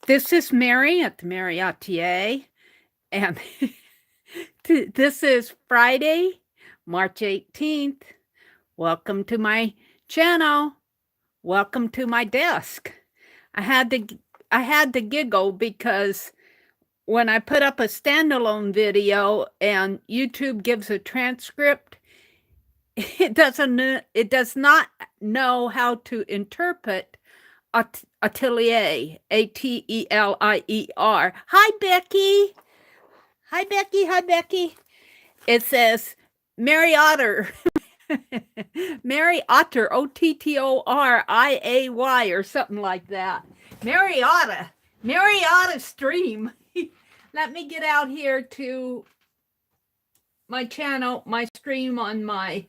This is Meri at the.meri.atelier, and this is Friday, March 18th. Welcome to my channel. Welcome to my desk. I had to giggle because when I put up a standalone video and YouTube gives a transcript, it does not know how to interpret atelier, Atelier. Hi, Becky. Hi, Becky. Hi, Becky. It says Meri Otter. Meri Otter, Ottoriay, or something like that. Meri Otter stream. Let me get out here to my channel, my stream on my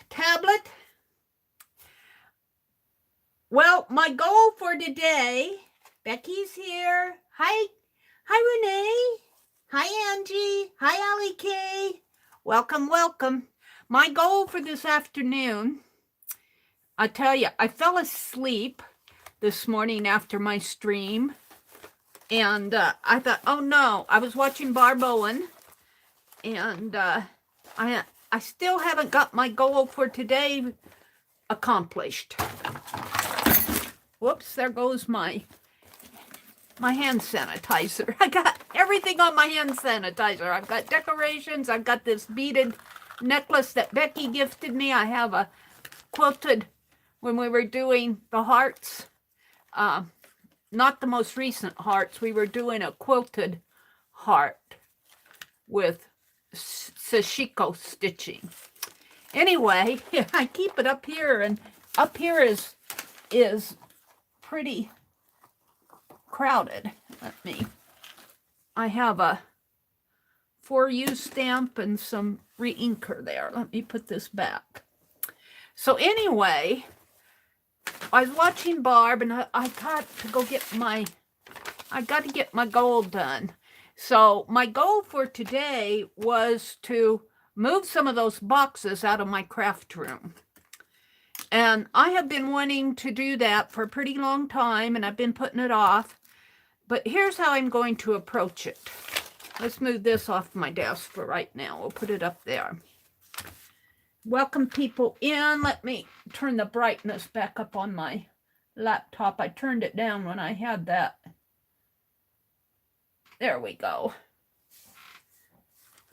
tablet. Well, my goal for today, Becky's here. Hi Renee. Hi Angie. Hi Ali K. Welcome, welcome. My goal for this afternoon, I tell you, I fell asleep this morning after my stream, and I thought, oh no, I was watching Barb Owen, and I still haven't got my goal for today accomplished. Whoops, there goes my hand sanitizer. I got everything on my hand sanitizer. I've got decorations. I've got this beaded necklace that Becky gifted me. I have a quilted, when we were doing the hearts, not the most recent hearts, we were doing a quilted heart with sashiko stitching. Anyway, I keep it up here, and up here is pretty crowded. I have a for you stamp and some re-inker there. Let me put this back. So anyway, I was watching Barb, and I got to go get my goal done. So my goal for today was to move some of those boxes out of my craft room. And I have been wanting to do that for a pretty long time, and I've been putting it off. But here's how I'm going to approach it. Let's move this off my desk for right now. We'll put it up there. Welcome people in. Let me turn the brightness back up on my laptop. I turned it down when I had that. There we go.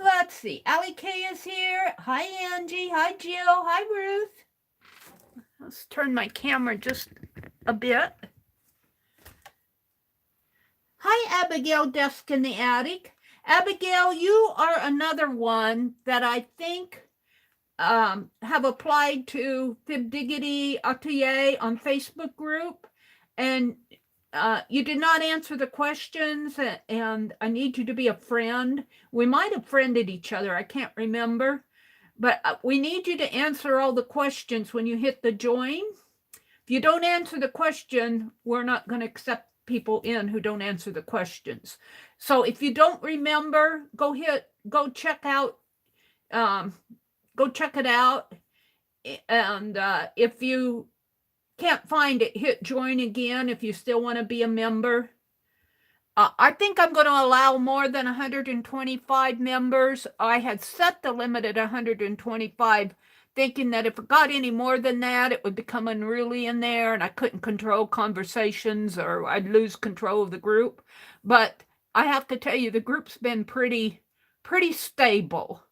Let's see. Ali K is here. Hi, Angie. Hi, Jill. Hi, Ruth. Let's turn my camera just a bit. Hi, Abigail Desk in the Attic. Abigail, you are another one that I think have applied to BBYS on Facebook group, and you did not answer the questions, and I need you to be a friend. We might have friended each other. I can't remember. But we need you to answer all the questions when you hit the join. If you don't answer the question, we're not going to accept people in who don't answer the questions. So if you don't remember, go check it out. And if you can't find it, hit join again if you still want to be a member. I think I'm going to allow more than 125 members. I had set the limit at 125, thinking that if it got any more than that, it would become unruly in there, and I couldn't control conversations, or I'd lose control of the group. But I have to tell you, the group's been pretty stable.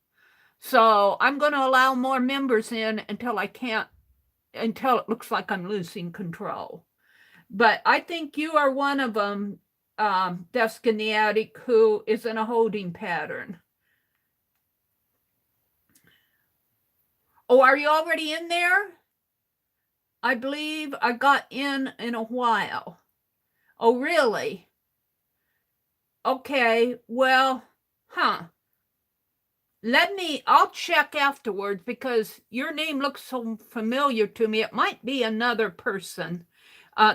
So I'm going to allow more members in until it looks like I'm losing control. But I think you are one of them, Desk in the Attic, who is in a holding pattern. Oh, are you already in there? I believe I got in a while. Oh, really? Okay, well, I'll check afterwards, because your name looks so familiar to me. It might be another person.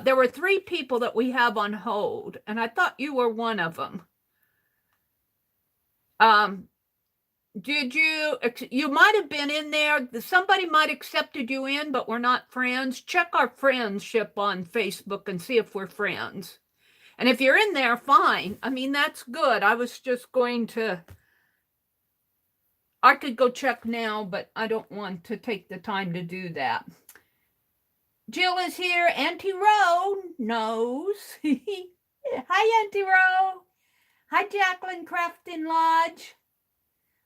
There were 3 people that we have on hold, and I thought you were one of them. Did you might have been in there. Somebody might have accepted you in, but we're not friends. Check our friendship on Facebook and see if we're friends. And if you're in there, fine. I mean, that's good. I was just going to, I could go check now, but I don't want to take the time to do that. Jill is here. Auntie Rowe knows. Hi, Auntie Rowe. Hi, Jacqueline Crafton Lodge.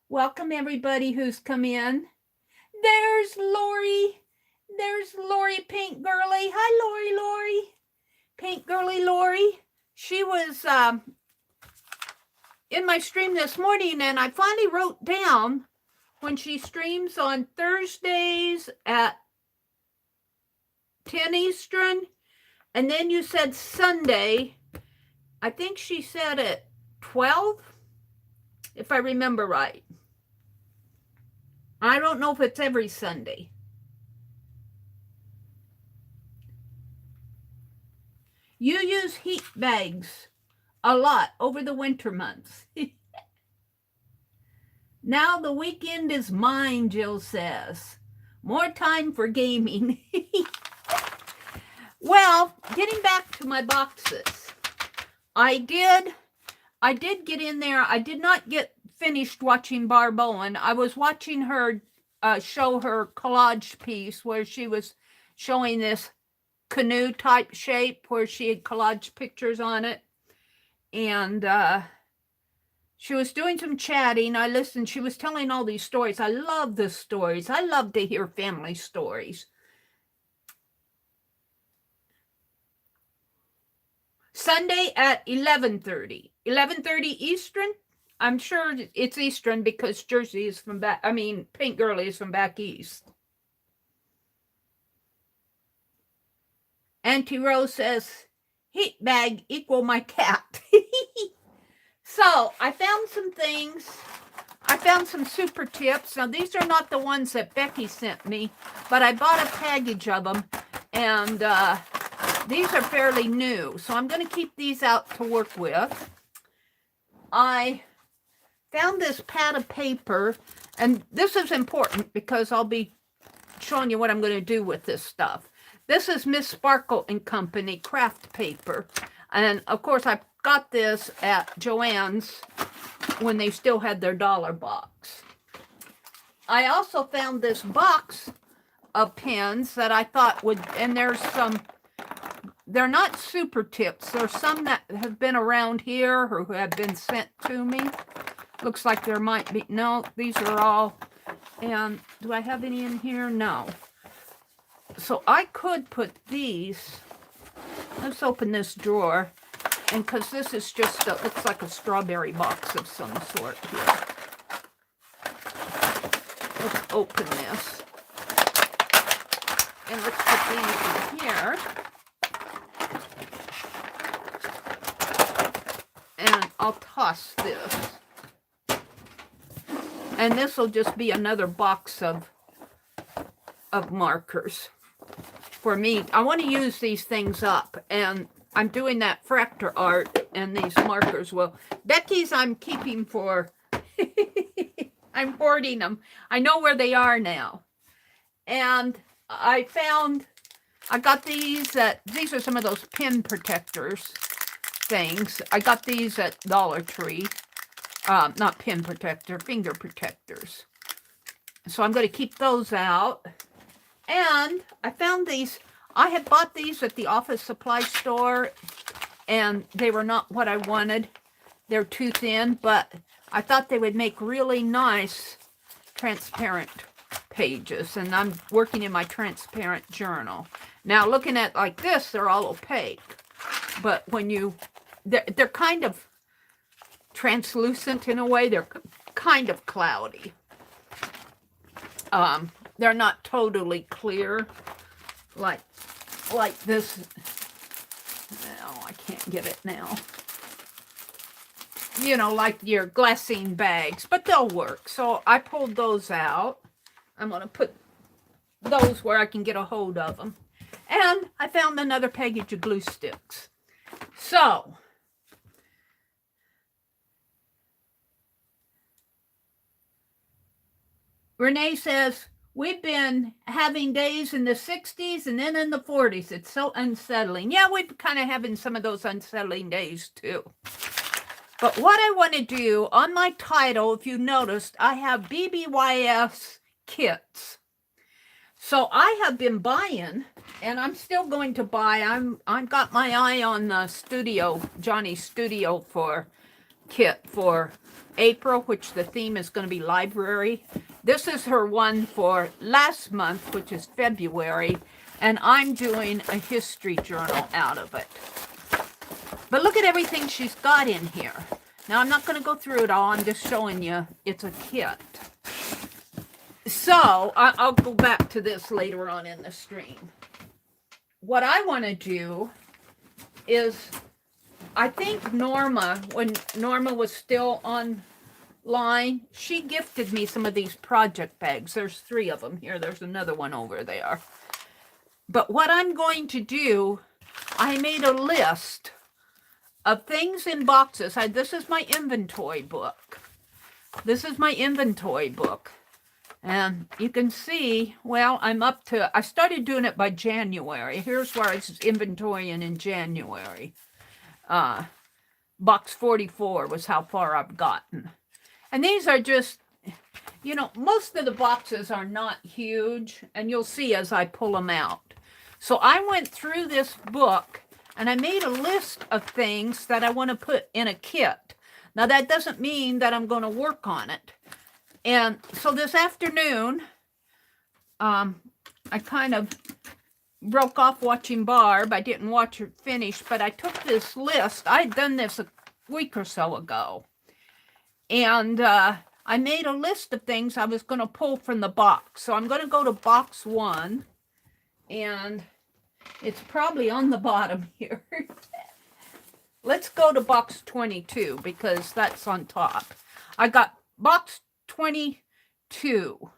Welcome, everybody who's come in. There's Lori. There's Lori Pink Girly. Hi, Lori. Pink Girly Lori. She was in my stream this morning, and I finally wrote down when she streams on Thursdays at 10 Eastern, and then you said Sunday. I think she said at 12, if I remember right. I don't know if it's every Sunday. You use heat bags a lot over the winter months. Now the weekend is mine, Jill says. More time for gaming. Well, getting back to my boxes. I did get in there. I did not get finished watching Barb Owen. I was watching her show her collage piece where she was showing this canoe type shape where she had collage pictures on it. And she was doing some chatting. I listened. She was telling all these stories. I love the stories. I love to hear family stories. Sunday at 11:30. 11:30 Eastern. I'm sure it's Eastern because Jersey is from back. I mean, Pink Girly is from back east. Auntie Rose says, heat bag equal my cat. So I found some things. I found some super tips. Now, these are not the ones that Becky sent me, but I bought a package of them, and these are fairly new. So I'm going to keep these out to work with. I found this pad of paper, and this is important because I'll be showing you what I'm going to do with this stuff. This is Miss Sparkle and Company craft paper. And of course, I got this at Joann's when they still had their dollar box. I also found this box of pens that I thought would, and there's some, they're not super tips. There's some that have been around here or who have been sent to me. Looks like there might be, no, these are all, and do I have any in here? No. So I could put these, let's open this drawer, and because this is just, looks like a strawberry box of some sort here. Let's open this. And let's put these in here. And I'll toss this. And this will just be another box of markers. For me, I want to use these things up, and I'm doing that fractor art, and these markers will. Becky's I'm keeping for, I'm hoarding them. I know where they are now. And I got these these are some of those pen protectors things. I got these at Dollar Tree. Not pen protector, finger protectors. So I'm going to keep those out. And I found these. I had bought these at the office supply store, and they were not what I wanted. They're too thin, but I thought they would make really nice transparent pages, and I'm working in my transparent journal. Now, looking at like this, they're all opaque, but when they're kind of translucent in a way. They're kind of cloudy. They're not totally clear like this. No, I can't get it now. You know, like your glassine bags, but they'll work. So I pulled those out. I'm going to put those where I can get a hold of them. And I found another package of glue sticks. So Renee says, we've been having days in the 60s and then in the 40s. It's so unsettling. Yeah, we're kind of having some of those unsettling days too. But what I want to do on my title, if you noticed, I have BBYS kits. So I have been buying, and I'm still going to buy. I've got my eye on the studio, Johnny's studio for kit for April, which the theme is going to be library. This is her one for last month, which is February, and I'm doing a history journal out of it. But look at everything she's got in here. Now, I'm not going to go through it all. I'm just showing you it's a kit. So, I'll go back to this later on in the stream. What I want to do is, I think Norma, when Norma was still online, she gifted me some of these project bags. There's 3 of them here. There's another one over there. But what I'm going to do, I made a list of things in boxes. This is my inventory book. This is my inventory book. And you can see, well, I'm up to, I started doing it by January. Here's where I was inventorying in January. Box 44 was how far I've gotten. And these are just, you know, most of the boxes are not huge, and you'll see as I pull them out. So I went through this book, and I made a list of things that I want to put in a kit. Now, that doesn't mean that I'm going to work on it. And so this afternoon, I kind of broke off watching Barb. I didn't watch her finish, but I took this list. I'd done this a week or so ago. And I made a list of things I was going to pull from the box. So I'm going to go to box 1. And it's probably on the bottom here. Let's go to box 22 because that's on top. I got box 22.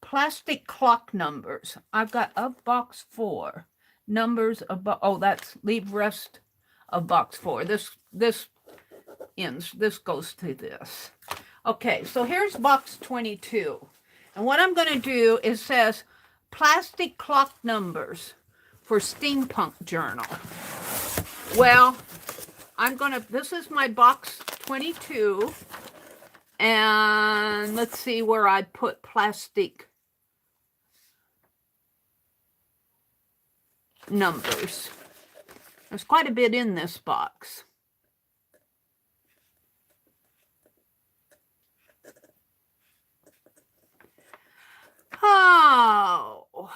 Plastic clock numbers. I've got of box 4. Numbers of, oh, that's leave rest of box 4. This ends. This goes to this. Okay, so here's box 22. And what I'm going to do is says plastic clock numbers for steampunk journal. Well, I'm going to, this is my box 22. And let's see where I put plastic numbers. There's quite a bit in this box. Oh.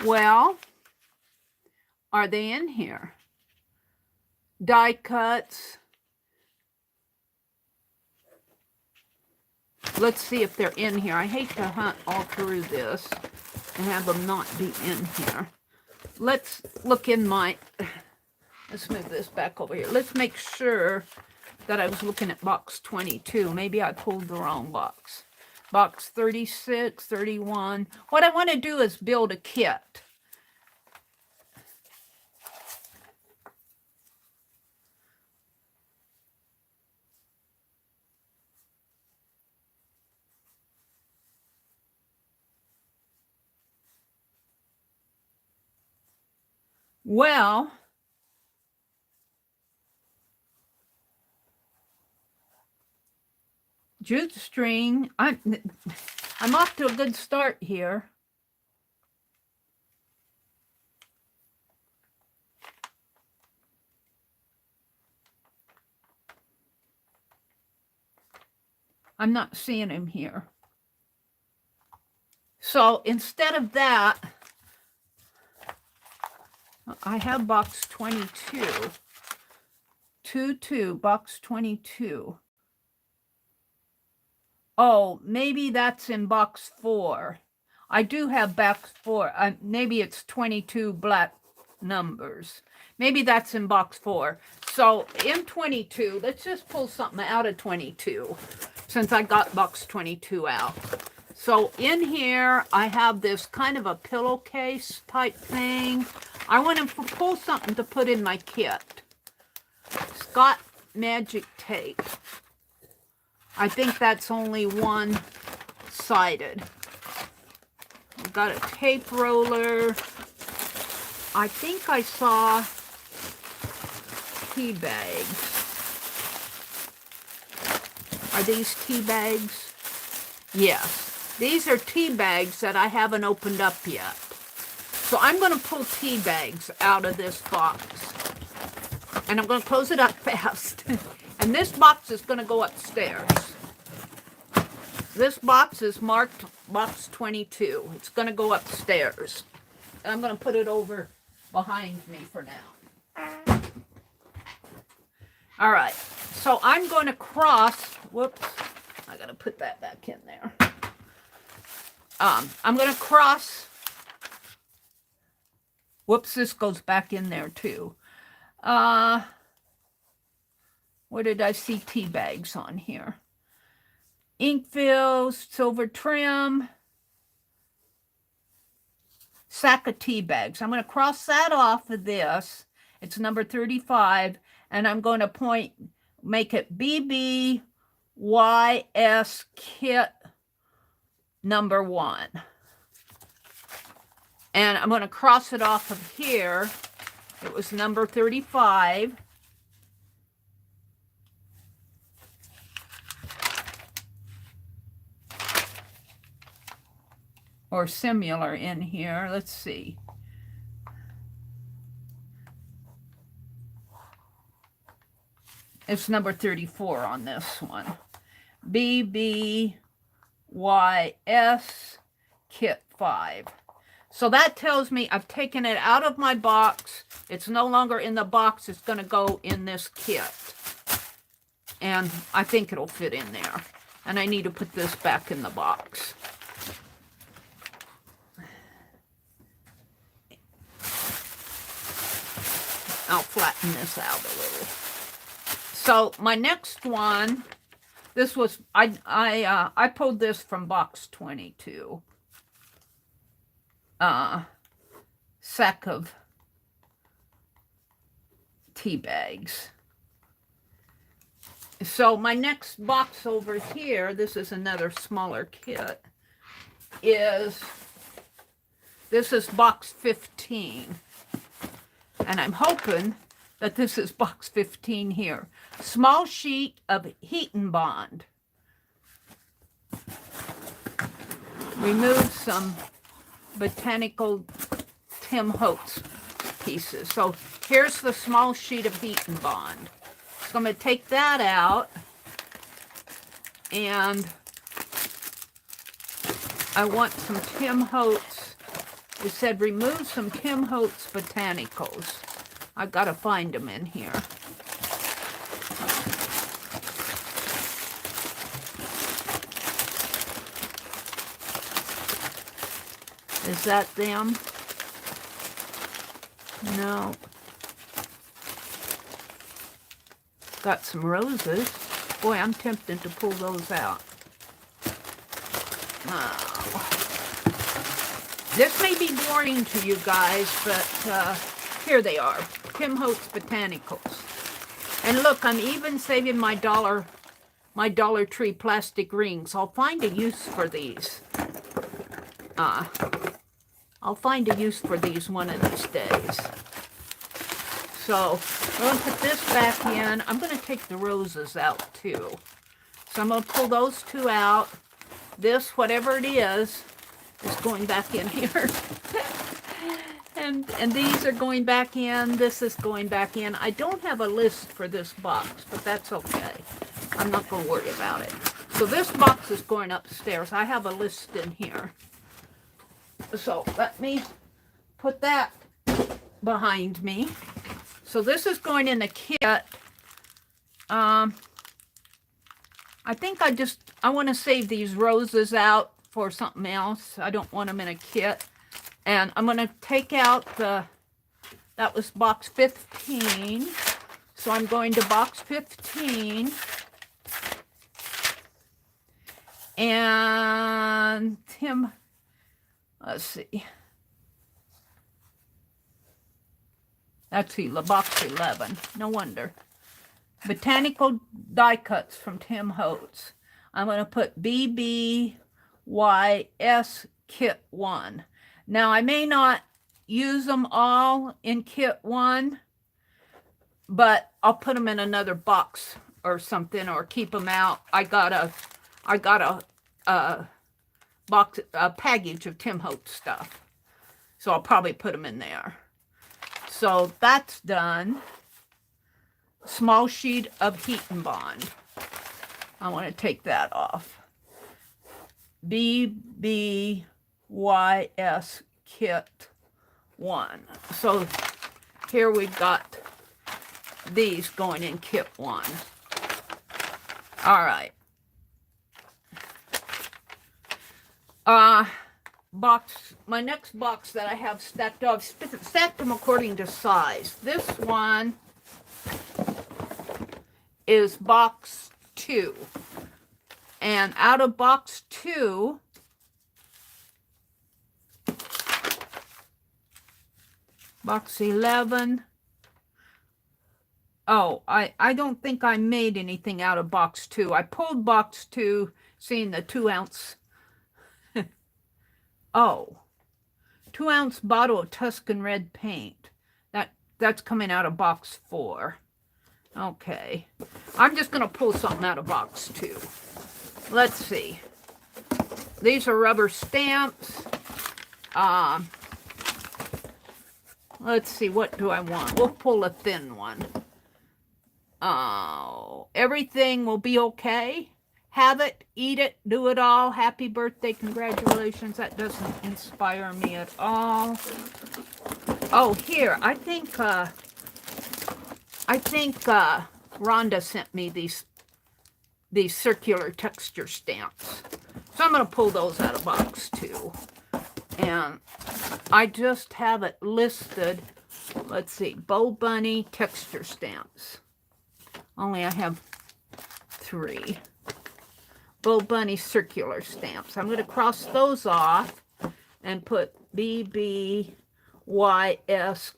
Well, are they in here? Die cuts. Let's see if they're in here. I hate to hunt all through this and have them not be in here. Let's look in my, let's move this back over here. Let's make sure that I was looking at box 22. Maybe I pulled the wrong box. Box 36, 31. What I want to do is build a kit. Well, jute string, I'm off to a good start here. I'm not seeing him here. So instead of that, I have box 22. 22, box 22. Oh, maybe that's in box 4. I do have box 4. Maybe it's 22 black numbers. Maybe that's in box 4. So in 22, let's just pull something out of 22 since I got box 22 out. So in here, I have this kind of a pillowcase type thing. I want to pull something to put in my kit. Scott Magic Tape. I think that's only one-sided. I've got a tape roller. I think I saw tea bags. Are these tea bags? Yes. These are tea bags that I haven't opened up yet. So I'm going to pull tea bags out of this box. And I'm going to close it up fast. And this box is going to go upstairs. This box is marked box 22. It's going to go upstairs. And I'm going to put it over behind me for now. All right. So I'm going to cross. Whoops. I got to put that back in there. I'm going to cross. Whoops, this goes back in there too. Where did I see tea bags on here? Ink fills, silver trim, sack of tea bags. I'm going to cross that off of this. It's number 35, and I'm going to make it BBYS kit number 1. And I'm going to cross it off of here. It was number 35. Or similar in here. Let's see. It's number 34 on this one. BBYS Kit 5. So that tells me I've taken it out of my box. It's no longer in the box. It's going to go in this kit. And I think it'll fit in there. And I need to put this back in the box. I'll flatten this out a little. So my next one, this was, I pulled this from box 22. Sack of tea bags. So my next box over here, this is another smaller kit, this is box 15. And I'm hoping that this is box 15 here. Small sheet of heat and bond. Remove some botanical Tim Holtz pieces. So here's the small sheet of heat and bond. So I'm going to take that out. And I want some Tim Holtz. It said remove some Tim Holtz botanicals. I've got to find them in here. Is that them? No. Got some roses. Boy, I'm tempted to pull those out. Oh. This may be boring to you guys, but here they are. Tim Holtz Botanicals. And look, I'm even saving my Dollar Tree plastic rings. I'll find a use for these. I'll find a use for these one of these days. So I'm going to put this back in. I'm going to take the roses out too. So I'm going to pull those two out. This, whatever it is going back in here. and these are going back in. This is going back in. I don't have a list for this box, but that's okay. I'm not going to worry about it. So this box is going upstairs. I have a list in here. So let me put that behind me. So this is going in the kit. I think I want to save these roses out for something else. I don't want them in a kit. And I'm going to take out that That was box 15. So I'm going to box 15. And Tim, let's see. That's box 11. No wonder. Botanical die cuts from Tim Holtz. I'm going to put BBYS Kit 1. Now, I may not use them all in Kit 1, but I'll put them in another box or something, or keep them out. I got a box, a package of Tim Holtz stuff, so I'll probably put them in there. So that's done. Small sheet of heat and bond. I want to take that off. BBYS Kit 1. So here we've got these going in Kit 1. All right. My next box that I have stacked up, stacked them according to size. This one is box 2. And out of box 2, box 11. Oh, I don't think I made anything out of box 2. I pulled box 2, seeing the 2-ounce. Oh, 2-ounce bottle of Tuscan red paint. That's coming out of box 4. Okay. I'm just going to pull something out of box 2. Let's see. These are rubber stamps. Let's see, what do I want? We'll pull a thin one. Oh, everything will be okay. Have it, eat it, do it all. Happy birthday, congratulations. That doesn't inspire me at all. Oh, here, I think Rhonda sent me these circular texture stamps. So I'm going to pull those out of box 2. And I just have it listed. Let's see, Bow Bunny texture stamps. Only I have 3. Bow Bunny circular stamps. I'm going to cross those off and put BBYS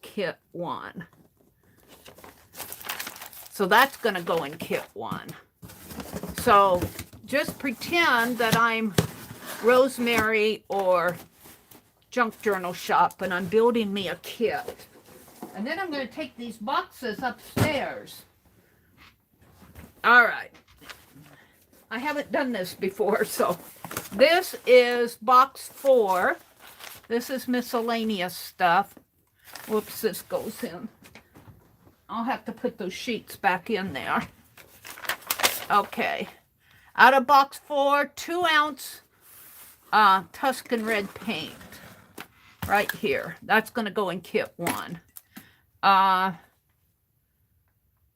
Kit 1. So that's going to go in Kit 1. So just pretend that I'm Rosemary or Junk Journal Shop and I'm building me a kit. And then I'm going to take these boxes upstairs. All right. I haven't done this before, so this is box 4. This is miscellaneous stuff. Whoops, this goes in. I'll have to put those sheets back in there. Okay. Out of box 4, 2-ounce Tuscan red paint. Right here. That's going to go in Kit 1.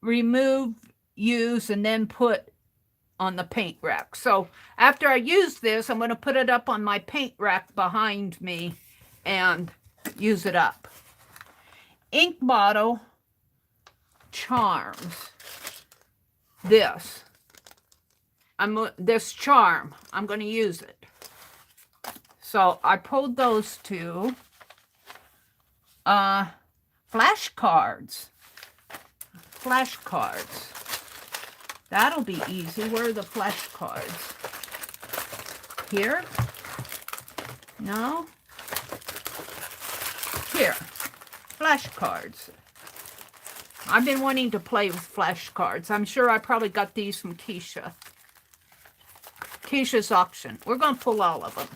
Remove, use, and then put on the paint rack. So after I use this, I'm going to put it up on my paint rack behind me and use it up. Ink bottle charms. This charm, I'm going to use it. So I pulled those 2. Flashcards. Flashcards. That'll be easy. Where are the flashcards? Here? No? Here. Flashcards. I've been wanting to play with flashcards. I'm sure I probably got these from Keisha. Keisha's auction. We're going to pull all of them.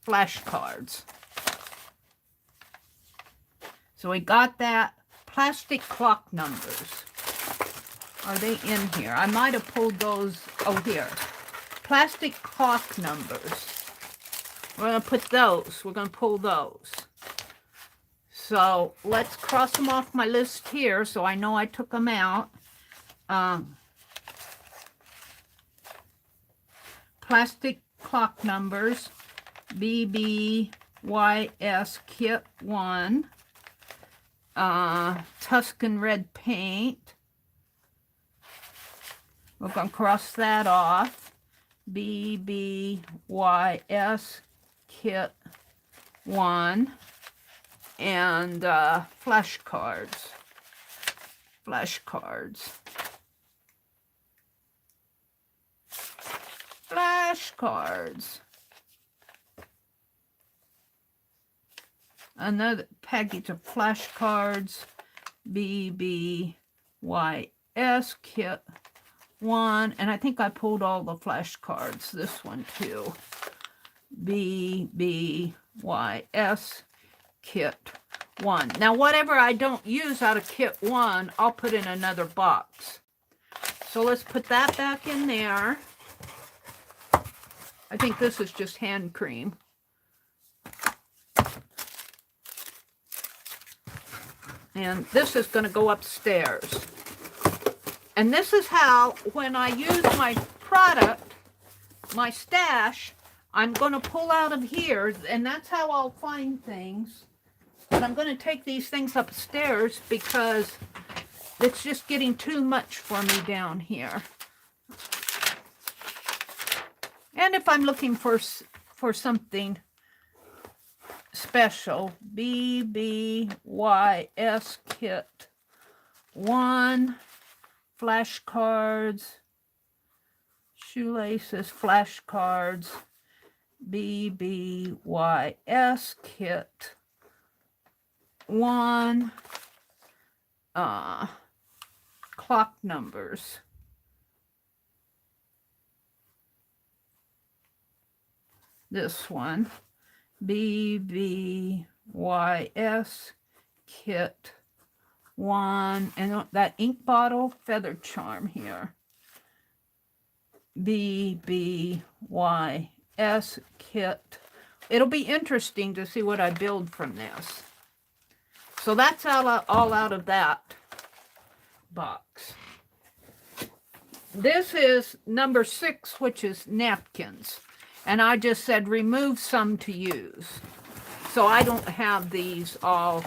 Flashcards. So we got that. Plastic clock numbers. Are they in here? I might have pulled those. Oh, here. Plastic clock numbers. We're going to put those. We're going to pull those. So let's cross them off my list here so I know I took them out. Plastic clock numbers. BBYS Kit 1. Tuscan red paint. We're going to cross that off. BBYS kit 1. And flashcards. Flashcards. Flashcards. Another package of flashcards. BBYS kit 1. And I think I pulled all the flashcards. This one too. BBYS kit 1. Now whatever I don't use out of kit 1, I'll put in another box. So let's put that back in there. I think this is just hand cream. And this is going to go upstairs. And this is how, when I use my product, my stash, I'm going to pull out of here, and that's how I'll find things. But I'm going to take these things upstairs because it's just getting too much for me down here. And if I'm looking for something special, BBYS kit 1, flashcards, shoelaces, flashcards, BBYS kit 1, clock numbers. This one, BBYS kit 1, and that ink bottle, feather charm here. BBYS kit. It'll be interesting to see what I build from this. So that's all out of that box. This is number 6, which is napkins. And I just said remove some to use. So I don't have these all,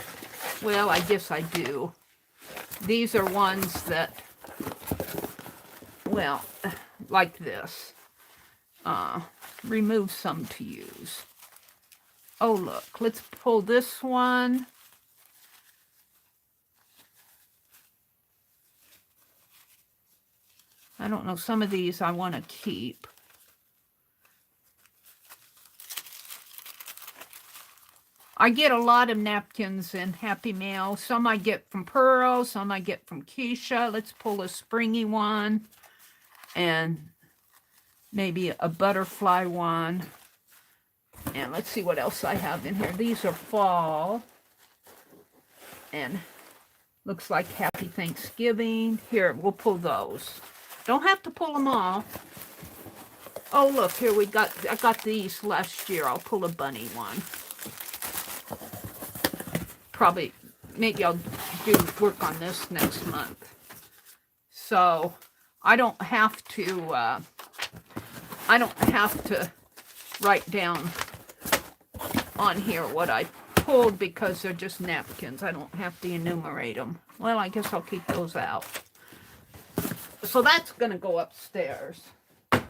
well, I guess I do. These are ones that, well, like this. Remove some to use. Oh, look, let's pull this one. I don't know, some of these I want to keep. I get a lot of napkins in Happy Mail. Some I get from Pearl, some I get from Keisha. Let's pull a springy one and maybe a butterfly one. And let's see what else I have in here. These are fall. And looks like Happy Thanksgiving. Here, we'll pull those. Don't have to pull them all. Oh, look, here I got these last year. I'll pull a bunny one. Probably, maybe I'll do work on this next month. So I don't have to write down on here what I pulled because they're just napkins. I don't have to enumerate them. Well, I guess I'll keep those out. So that's going to go upstairs. I'm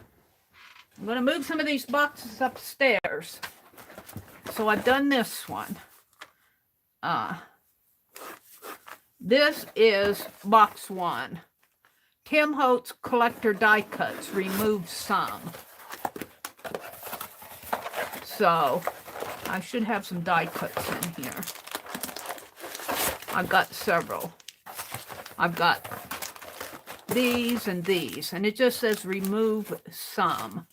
going to move some of these boxes upstairs. So I've done this one. This is box 1. Tim Holtz collector die cuts. Remove some. So I should have some die cuts in here. I've got several. I've got these and these, and it just says remove some.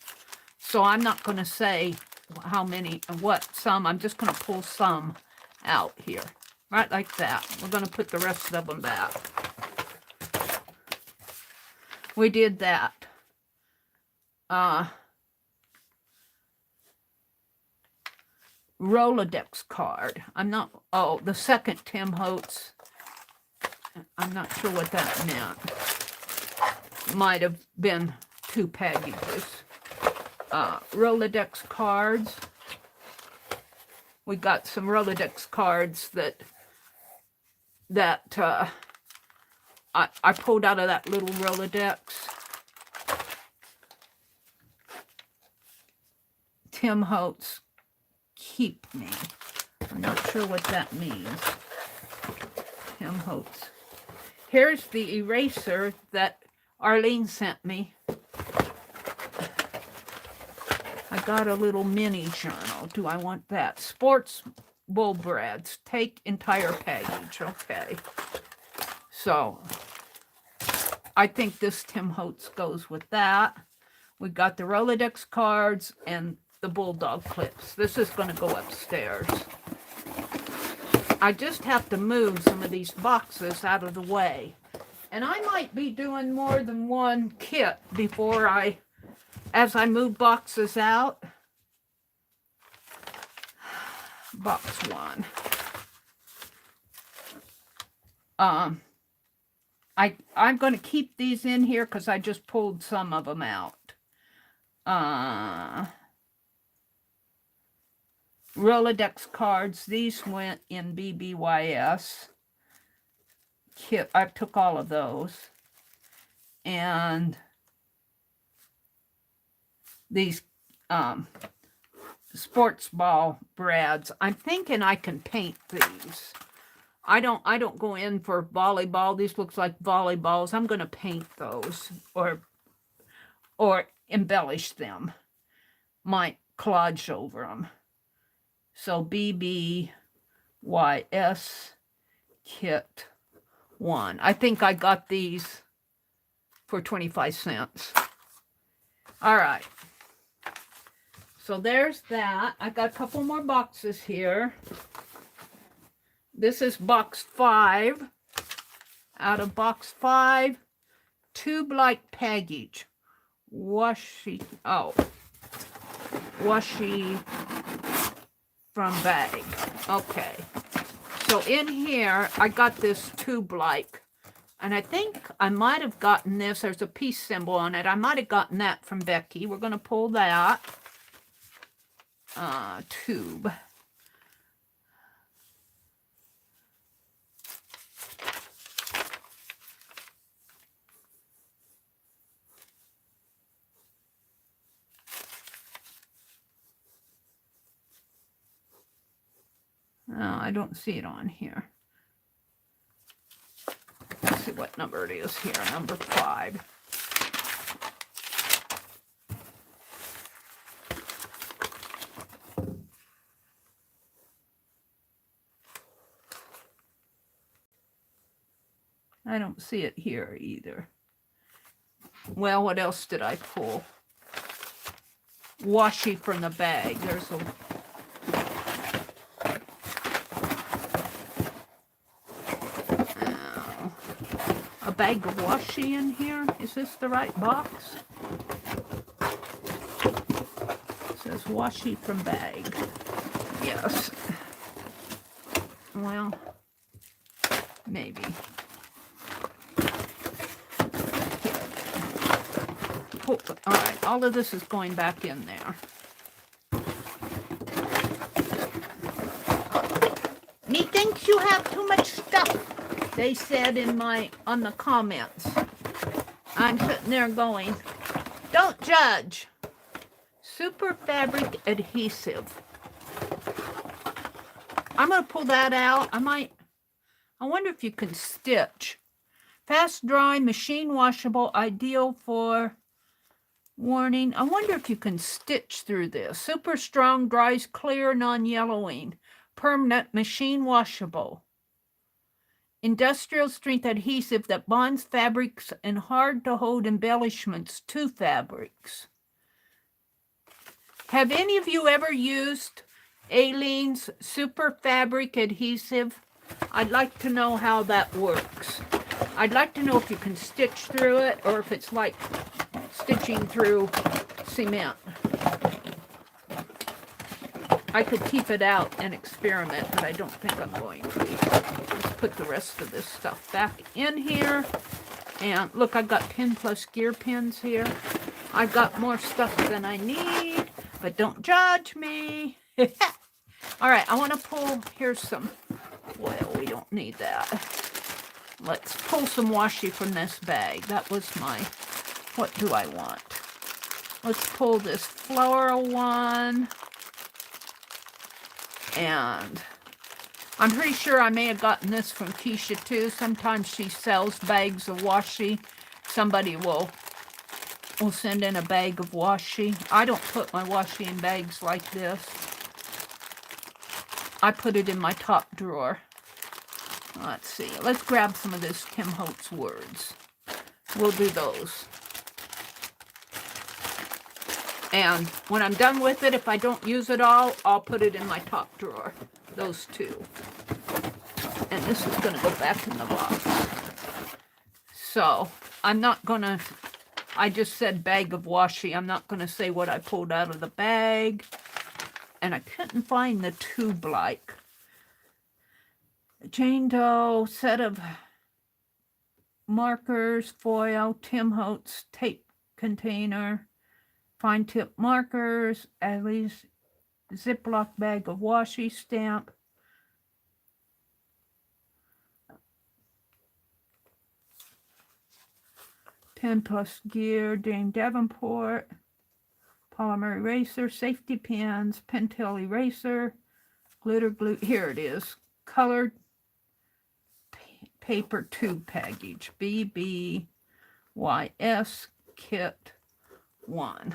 So I'm not going to say how many and what some. I'm just going to pull some out here, right like that. We're going to put the rest of them back. We did that. Rolodex card. I'm not, oh, the second Tim Holtz. I'm not sure what that meant. Might have been 2 packages. Rolodex cards. We got some Rolodex cards that that I pulled out of that little Rolodex. Tim Holtz, keep me. I'm not sure what that means. Tim Holtz. Here's the eraser that Arlene sent me. I got a little mini journal. Do I want that? Sports bull brads. Take entire package. Okay. So, I think this Tim Holtz goes with that. We got the Rolodex cards and the bulldog clips. This is going to go upstairs. I just have to move some of these boxes out of the way. And I might be doing more than one kit before as I move boxes out. Box one. I'm going to keep these in here because I just pulled some of them out. Rolodex cards. These went in BBYS. Kit. I took all of those. And these sports ball brads. I'm thinking I can paint these. I don't go in for volleyball. These looks like volleyballs. I'm going to paint those or embellish them. Might collage over them. So BBYS kit 1. I think I got these for 25 cents. All right. So there's that. I got a couple more boxes here. This is box 5. Out of box 5, tube-like package. Washi from bag. Okay. So in here, I got this tube-like. And I think I might have gotten this. There's a peace symbol on it. I might have gotten that from Becky. We're going to pull that. Tube. Oh, I don't see it on here. Let's see what number it is here. Number 5. I don't see it here either. Well, what else did I pull? Washi from the bag. There's a bag of washi in here. Is this the right box? It says washi from bag. Yes. Well, maybe. All right, all of this is going back in there. Methinks you have too much stuff, they said on the comments. I'm sitting there going, don't judge. Super fabric adhesive. I'm going to pull that out. I wonder if you can stitch. Fast drying, machine washable, ideal for warning. I wonder if you can stitch through this. Super strong, dries clear, non-yellowing. Permanent, machine washable. Industrial strength adhesive that bonds fabrics and hard to hold embellishments to fabrics. Have any of you ever used Aleene's super fabric adhesive? I'd like to know how that works. I'd like to know if you can stitch through it or if it's like stitching through cement. I could keep it out and experiment, but I don't think I'm going to. Let's put the rest of this stuff back in here. And look, I've got pin plus gear pins here. I've got more stuff than I need, but don't judge me. All right, I want to pull, here's some oil we don't need that. Let's pull some washi from this bag. That was my, what do I want? Let's pull this floral one. And I'm pretty sure I may have gotten this from Keisha too. Sometimes she sells bags of washi. Somebody will send in a bag of washi. I don't put my washi in bags like this. I put it in my top drawer. Let's see. Let's grab some of this Tim Holtz words. We'll do those. And when I'm done with it, if I don't use it all, I'll put it in my top drawer. Those two. And this is going to go back in the box. So, I'm not going to... I just said bag of washi. I'm not going to say what I pulled out of the bag. And I couldn't find the tube-like. Jane Doe, set of markers, foil, Tim Holtz tape container, fine tip markers, at least Ziploc bag of washi stamp, Pen Plus Gear, Dame Davenport, polymer eraser, safety pins, Pentel eraser, glitter glue, here it is, colored paper tube package, BBYS kit 1.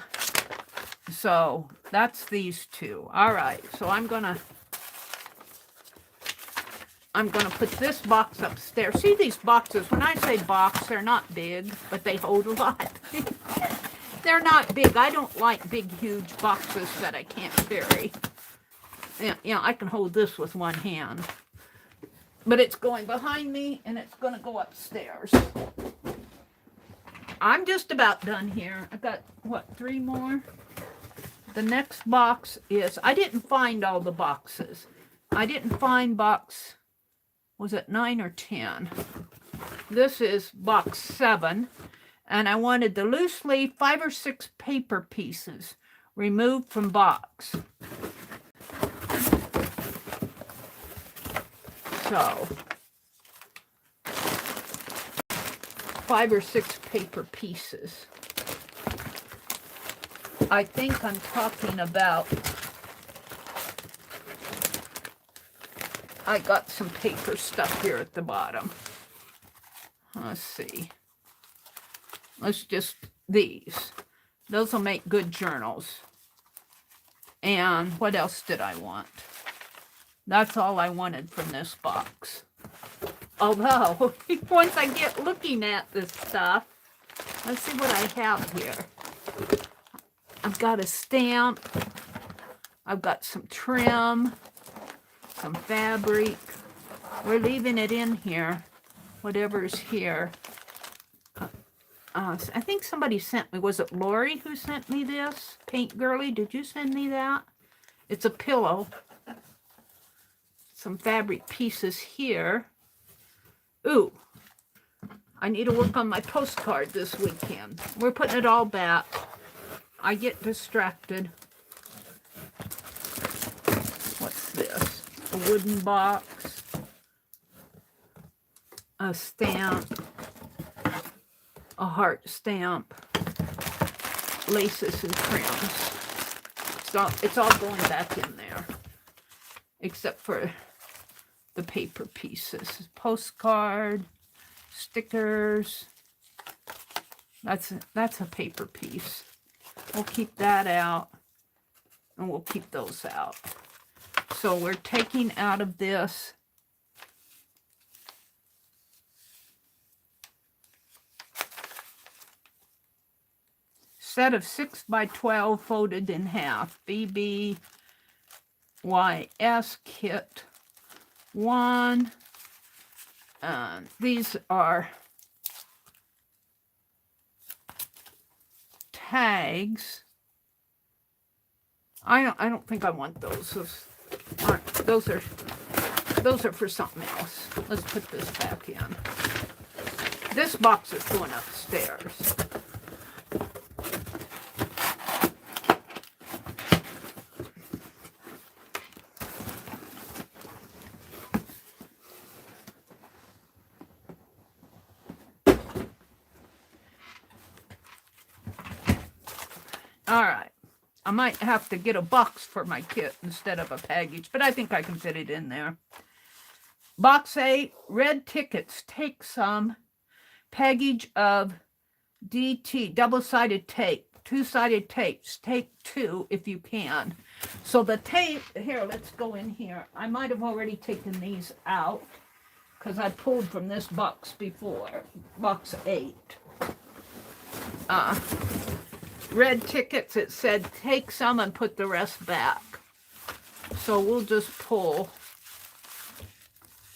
So that's these two. All right, so I'm gonna put this box upstairs. See these boxes? When I say box, they're not big, but they hold a lot. They're not big. I don't like big, huge boxes that I can't carry. Yeah, I can hold this with one hand. But it's going behind me, and it's going to go upstairs. I'm just about done here. I've got, what, 3 more? The next box is, I didn't find all the boxes. I didn't find box, was it 9 or 10? This is box 7, and I wanted the loose leaf 5 or 6 paper pieces removed from box. So, 5 or 6 paper pieces. I think I'm talking about, I got some paper stuff here at the bottom. Let's see. Let's just, these. Those will make good journals. And what else did I want? That's all I wanted from this box. Although, once I get looking at this stuff, let's see what I have here. I've got a stamp. I've got some trim, some fabric. We're leaving it in here, whatever's here. I think somebody sent me, was it Lori who sent me this? Paint Girly, did you send me that? It's a pillow. Some fabric pieces here. Ooh, I need to work on my postcard this weekend. We're putting it all back. I get distracted. What's this? A wooden box. A stamp. A heart stamp. Laces and trims. So it's all going back in there. Except for the paper pieces. Postcard, stickers. That's a paper piece. We'll keep that out, and we'll keep those out. So we're taking out of this set of 6 by 12 folded in half, BBYS kit 1. These are tags. I don't think I want those. Those are for something else. Let's put this back in. This box is going upstairs. All right. I might have to get a box for my kit instead of a package, but I think I can fit it in there. Box 8, red tickets. Take some. Package of DT, double-sided tape. Two-sided tapes. Take 2 if you can. So the tape, here, let's go in here. I might have already taken these out because I pulled from this box before. Box 8. Red tickets, it said take some and put the rest back. So we'll just pull.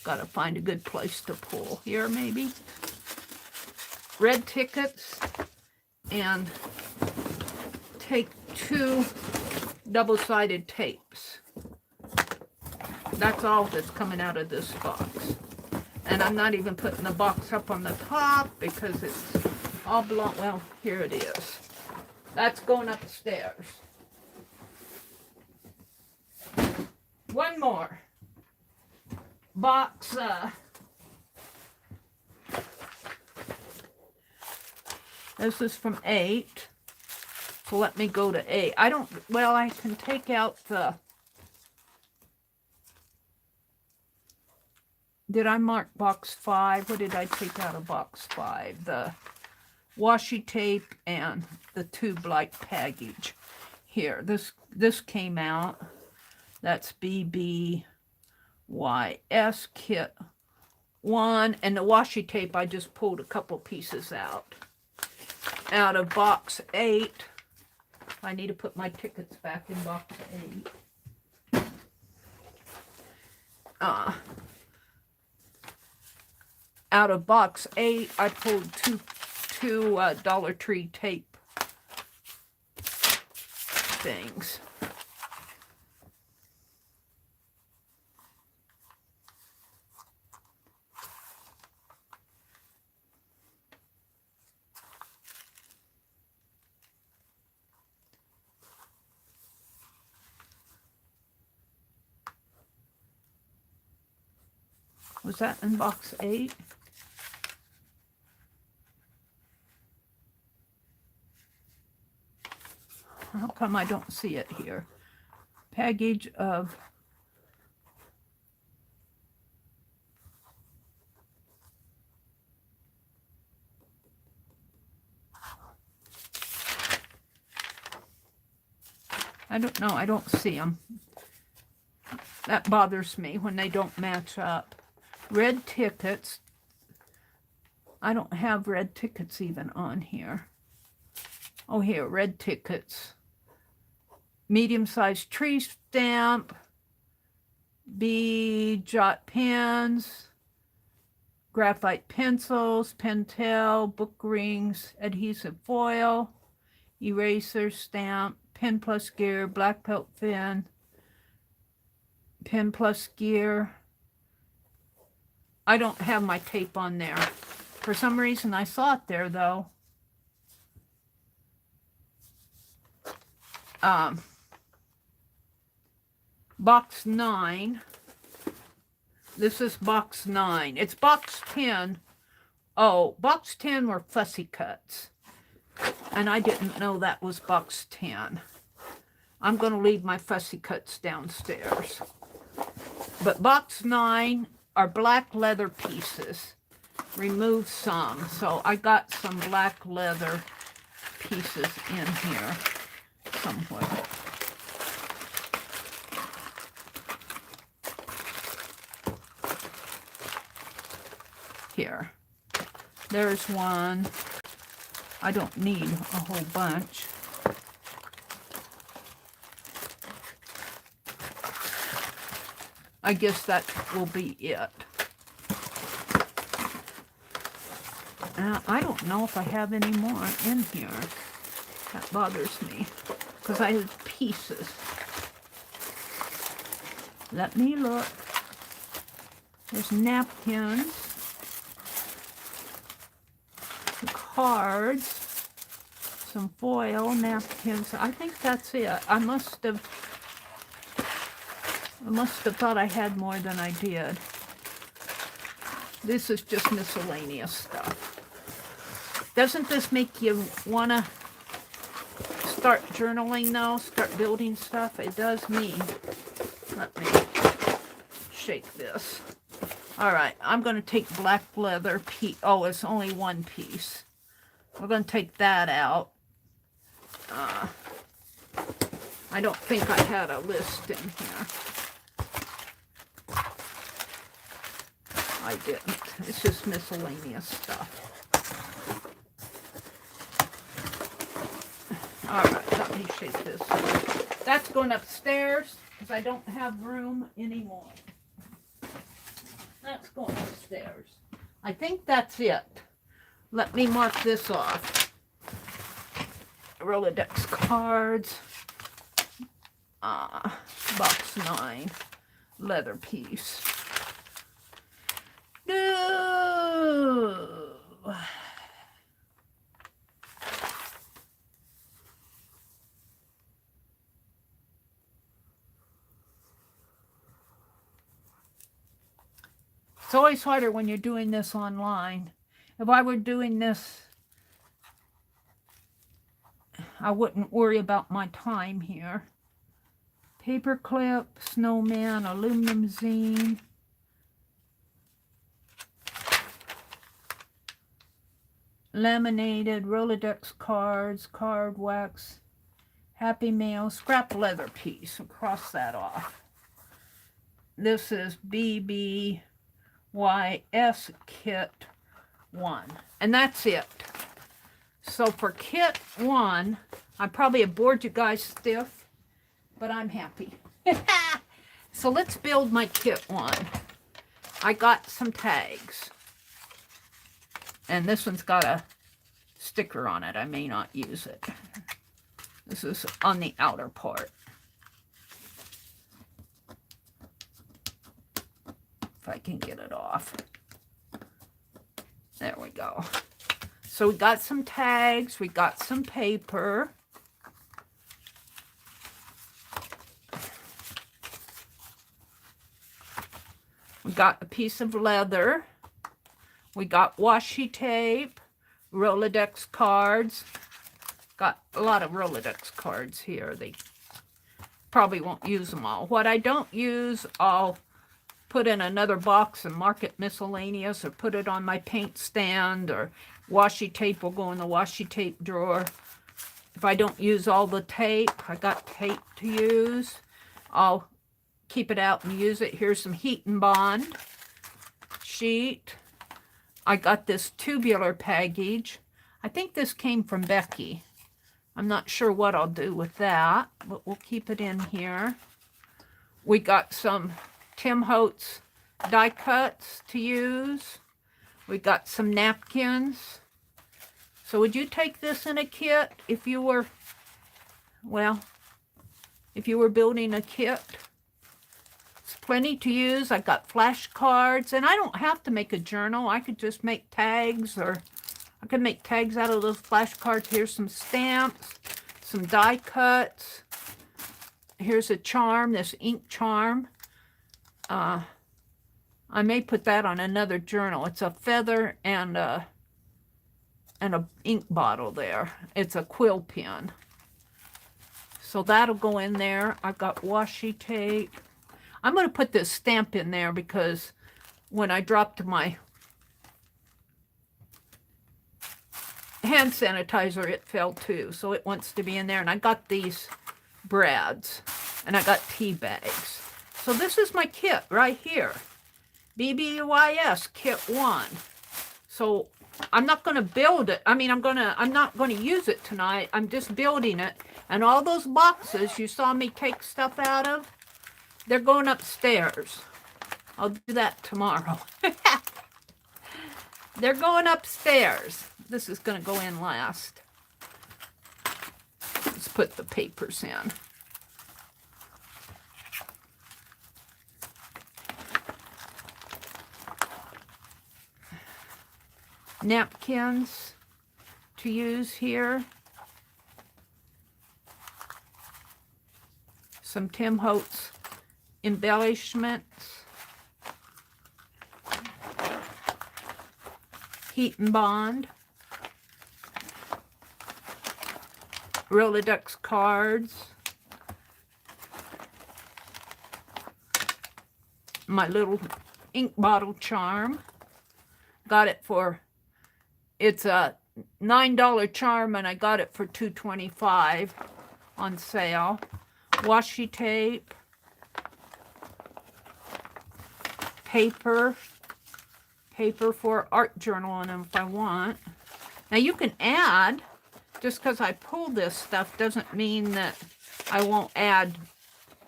Gotta find a good place to pull. Here, maybe. Red tickets, and take 2 double-sided tapes. That's all that's coming out of this box. And I'm not even putting the box up on the top because it's all belong. Well, here it is. That's going upstairs. One more. Box, this is from 8. So let me go to 8. Well, I can take out the, did I mark box 5? What did I take out of box 5? The washi tape and the tube like package. Here, this came out. That's BBYS kit 1, and the washi tape I just pulled a couple pieces out of box 8. I need to put my tickets back in box 8. Out of box 8, I pulled two Dollar Tree tape things. Was that in box 8? How come I don't see it here? Package of I don't know. I don't see them. That bothers me when they don't match up. Red tickets. I don't have red tickets even on here. Oh, here, red tickets. Medium-sized tree stamp. Jot pens. Graphite pencils. Pentel. Book rings. Adhesive foil. Eraser stamp. Pen plus gear. Black felt pen. Pen plus gear. I don't have my tape on there. For some reason, I saw it there, though. Box 9. This is box 9. It's box 10. Oh, box 10 were fussy cuts. And I didn't know that was box 10. I'm going to leave my fussy cuts downstairs. But box 9 are black leather pieces. Remove some. So I got some black leather pieces in here somewhere. Here. There's one. I don't need a whole bunch. I guess that will be it. I don't know if I have any more in here. That bothers me because I have pieces. Let me look. There's napkins, cards, some foil, napkins. I think that's it. I must have thought I had more than I did. This is just miscellaneous stuff. Doesn't this make you want to start journaling though, start building stuff, it does mean, let me shake this. All right, I'm going to take black leather piece. Oh, it's only one piece. We're going to take that out. I don't think I had a list in here. I didn't. It's just miscellaneous stuff. All right, let me shake this. That's going upstairs because I don't have room anymore. That's going upstairs. I think that's it. Let me mark this off. Rolodex cards. Box 9. Leather piece. No. It's always harder when you're doing this online. If I were doing this, I wouldn't worry about my time here. Paper clip, snowman, aluminum zine. Laminated, Rolodex cards, card wax, Happy Mail, scrap leather piece. I'll cross that off. This is BBYS Kit 1. And that's it. So for Kit 1, I probably have bored you guys stiff, but I'm happy. So let's build my Kit 1. I got some tags. And this one's got a sticker on it. I may not use it. This is on the outer part. If I can get it off. There we go. So we got some tags. We got some paper. We got a piece of leather. We got washi tape, Rolodex cards. Got a lot of Rolodex cards here. They probably won't use them all. What I don't use, I'll put in another box and mark it miscellaneous, or put it on my paint stand, or washi tape will go in the washi tape drawer. If I don't use all the tape, I got tape to use, I'll keep it out and use it. Here's some heat and bond sheet. I got this tubular package. I think this came from Becky. I'm not sure what I'll do with that, but we'll keep it in here. We got some Tim Holtz die cuts to use. We got some napkins. So would you take this in a kit if you were, well, if you were building a kit? It's plenty to use. I got flashcards, and I don't have to make a journal. I could just make tags, or I could make tags out of those flashcards. Here's some stamps, some die cuts. Here's a charm, this ink charm. I may put that on another journal. It's a feather and a ink bottle there. It's a quill pen. So that'll go in there. I've got washi tape. I'm going to put this stamp in there because when I dropped my hand sanitizer, it fell too. So it wants to be in there. And I got these brads, and I got tea bags. So this is my kit right here. BBYS Kit 1. So I'm not going to build it. I mean, I'm not going to use it tonight. I'm just building it. And all those boxes you saw me take stuff out of, they're going upstairs. I'll do that tomorrow. They're going upstairs. This is going to go in last. Let's put the papers in. Napkins to use here. Some Tim Holtz embellishments. Heat and bond. Rolodex cards. My little ink bottle charm. Got it for, it's a $9 charm, and I got it for $2.25 on sale. Washi tape. Paper for art journaling if I want. Now you can add, just because I pulled this stuff doesn't mean that I won't add,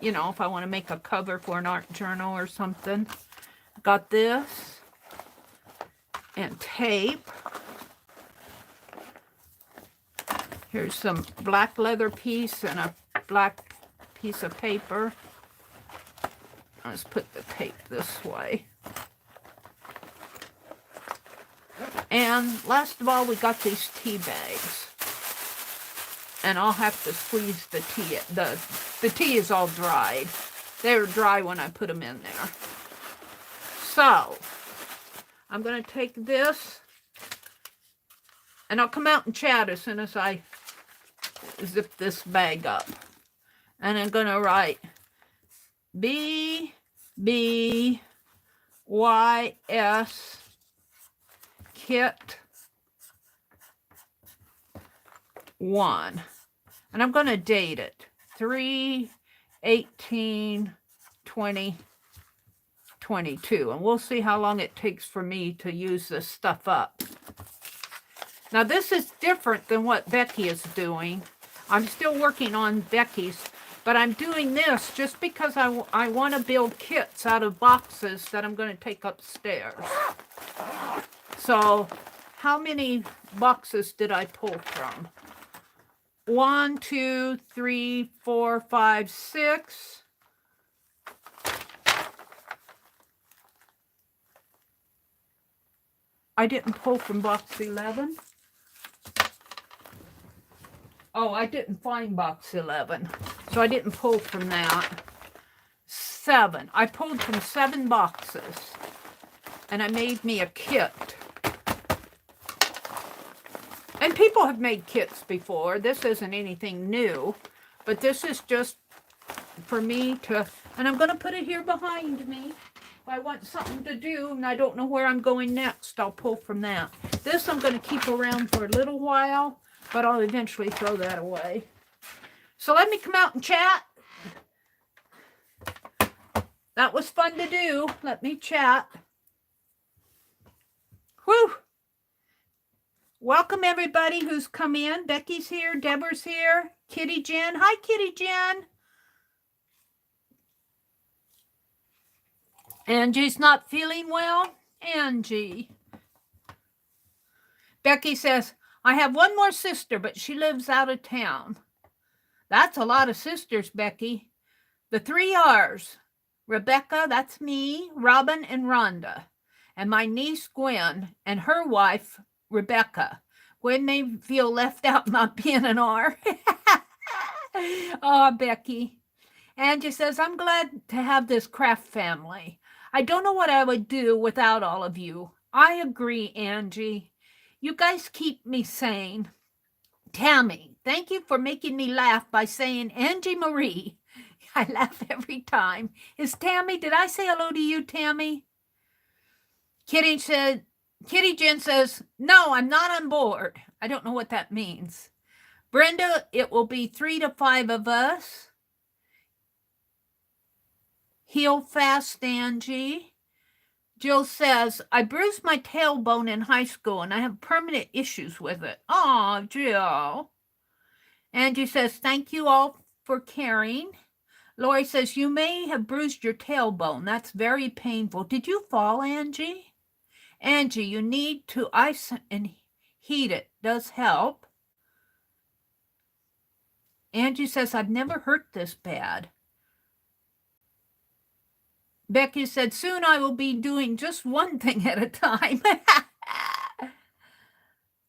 you know, if I want to make a cover for an art journal or something. Got this, and tape. Here's some black leather piece and a black piece of paper. Let's put the tape this way. And last of all, we got these tea bags. And I'll have to squeeze the tea. The tea is all dried. They were dry when I put them in there. So, I'm going to take this, and I'll come out and chat as soon as I zip this bag up. And I'm going to write BBYS Kit 1. And I'm going to date it 3/18/2022. And we'll see how long it takes for me to use this stuff up. Now this is different than what Becky is doing. I'm still working on Becky's, but I'm doing this just because I want to build kits out of boxes that I'm going to take upstairs. So how many boxes did I pull from? 1, 2, 3, 4, 5, 6. I didn't pull from box 11. Oh, I didn't find box 11, so I didn't pull from that. 7. I pulled from 7 boxes, and I made me a kit. And people have made kits before. This isn't anything new, but this is just for me to, and I'm going to put it here behind me. If I want something to do and I don't know where I'm going next, I'll pull from that. This I'm going to keep around for a little while, but I'll eventually throw that away. So let me come out and chat. That was fun to do. Let me chat. Whew. Welcome everybody who's come in. Becky's here. Deborah's here. Kitty Jen. Hi, Kitty Jen. Angie's not feeling well. Angie. Becky says, I have one more sister, but she lives out of town. That's a lot of sisters, Becky. The 3 R's. Rebecca, that's me, Robin, and Rhonda. And my niece, Gwen, and her wife, Rebecca. Gwen may feel left out not being an R. Oh, Becky. Angie says, I'm glad to have this craft family. I don't know what I would do without all of you. I agree, Angie. You guys keep me sane. Tammy, thank you for making me laugh by saying Angie Marie. I laugh every time. Is Tammy, did I say hello to you, Tammy? Kitty Jen says, no, I'm not on board. I don't know what that means. Brenda, it will be 3 to 5 of us. Heal fast, Angie. Jill says, I bruised my tailbone in high school and I have permanent issues with it. Aw, Jill. Angie says, thank you all for caring. Lori says, you may have bruised your tailbone. That's very painful. Did you fall, Angie? Angie, you need to ice and heat it. Does help. Angie says, I've never hurt this bad. Becky said, soon I will be doing just one thing at a time.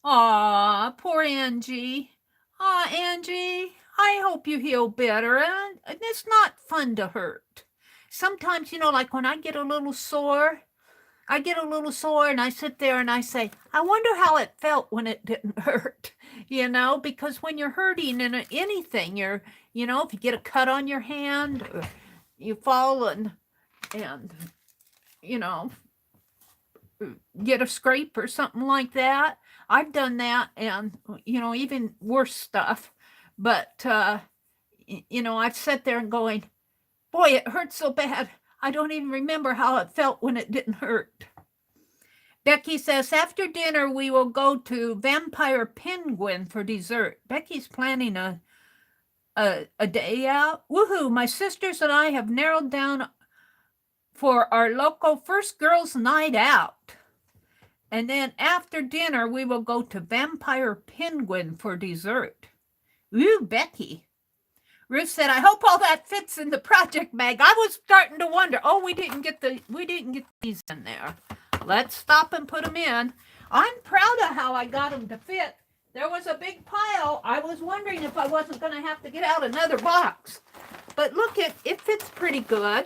Aw, poor Angie. Aw, Angie, I hope you heal better. And it's not fun to hurt. Sometimes, you know, like when I get a little sore, I get a little sore and I sit there and I say, I wonder how it felt when it didn't hurt, you know, because when you're hurting in anything, if you get a cut on your hand, or you fall and get a scrape or something like that. I've done that, and, even worse stuff. But, I've sat there and going, boy, it hurts so bad. I don't even remember how it felt when it didn't hurt. Becky says, after dinner, we will go to Vampire Penguin for dessert. Becky's planning a day out. Woohoo! My sisters and I have narrowed down for our local first girls' night out. And then after dinner, we will go to Vampire Penguin for dessert. Ooh, Becky. Ruth said, I hope all that fits in the project bag. I was starting to wonder, we didn't get these in there. Let's stop and put them in. I'm proud of how I got them to fit. There was a big pile. I was wondering if I wasn't going to have to get out another box. But look, it fits pretty good.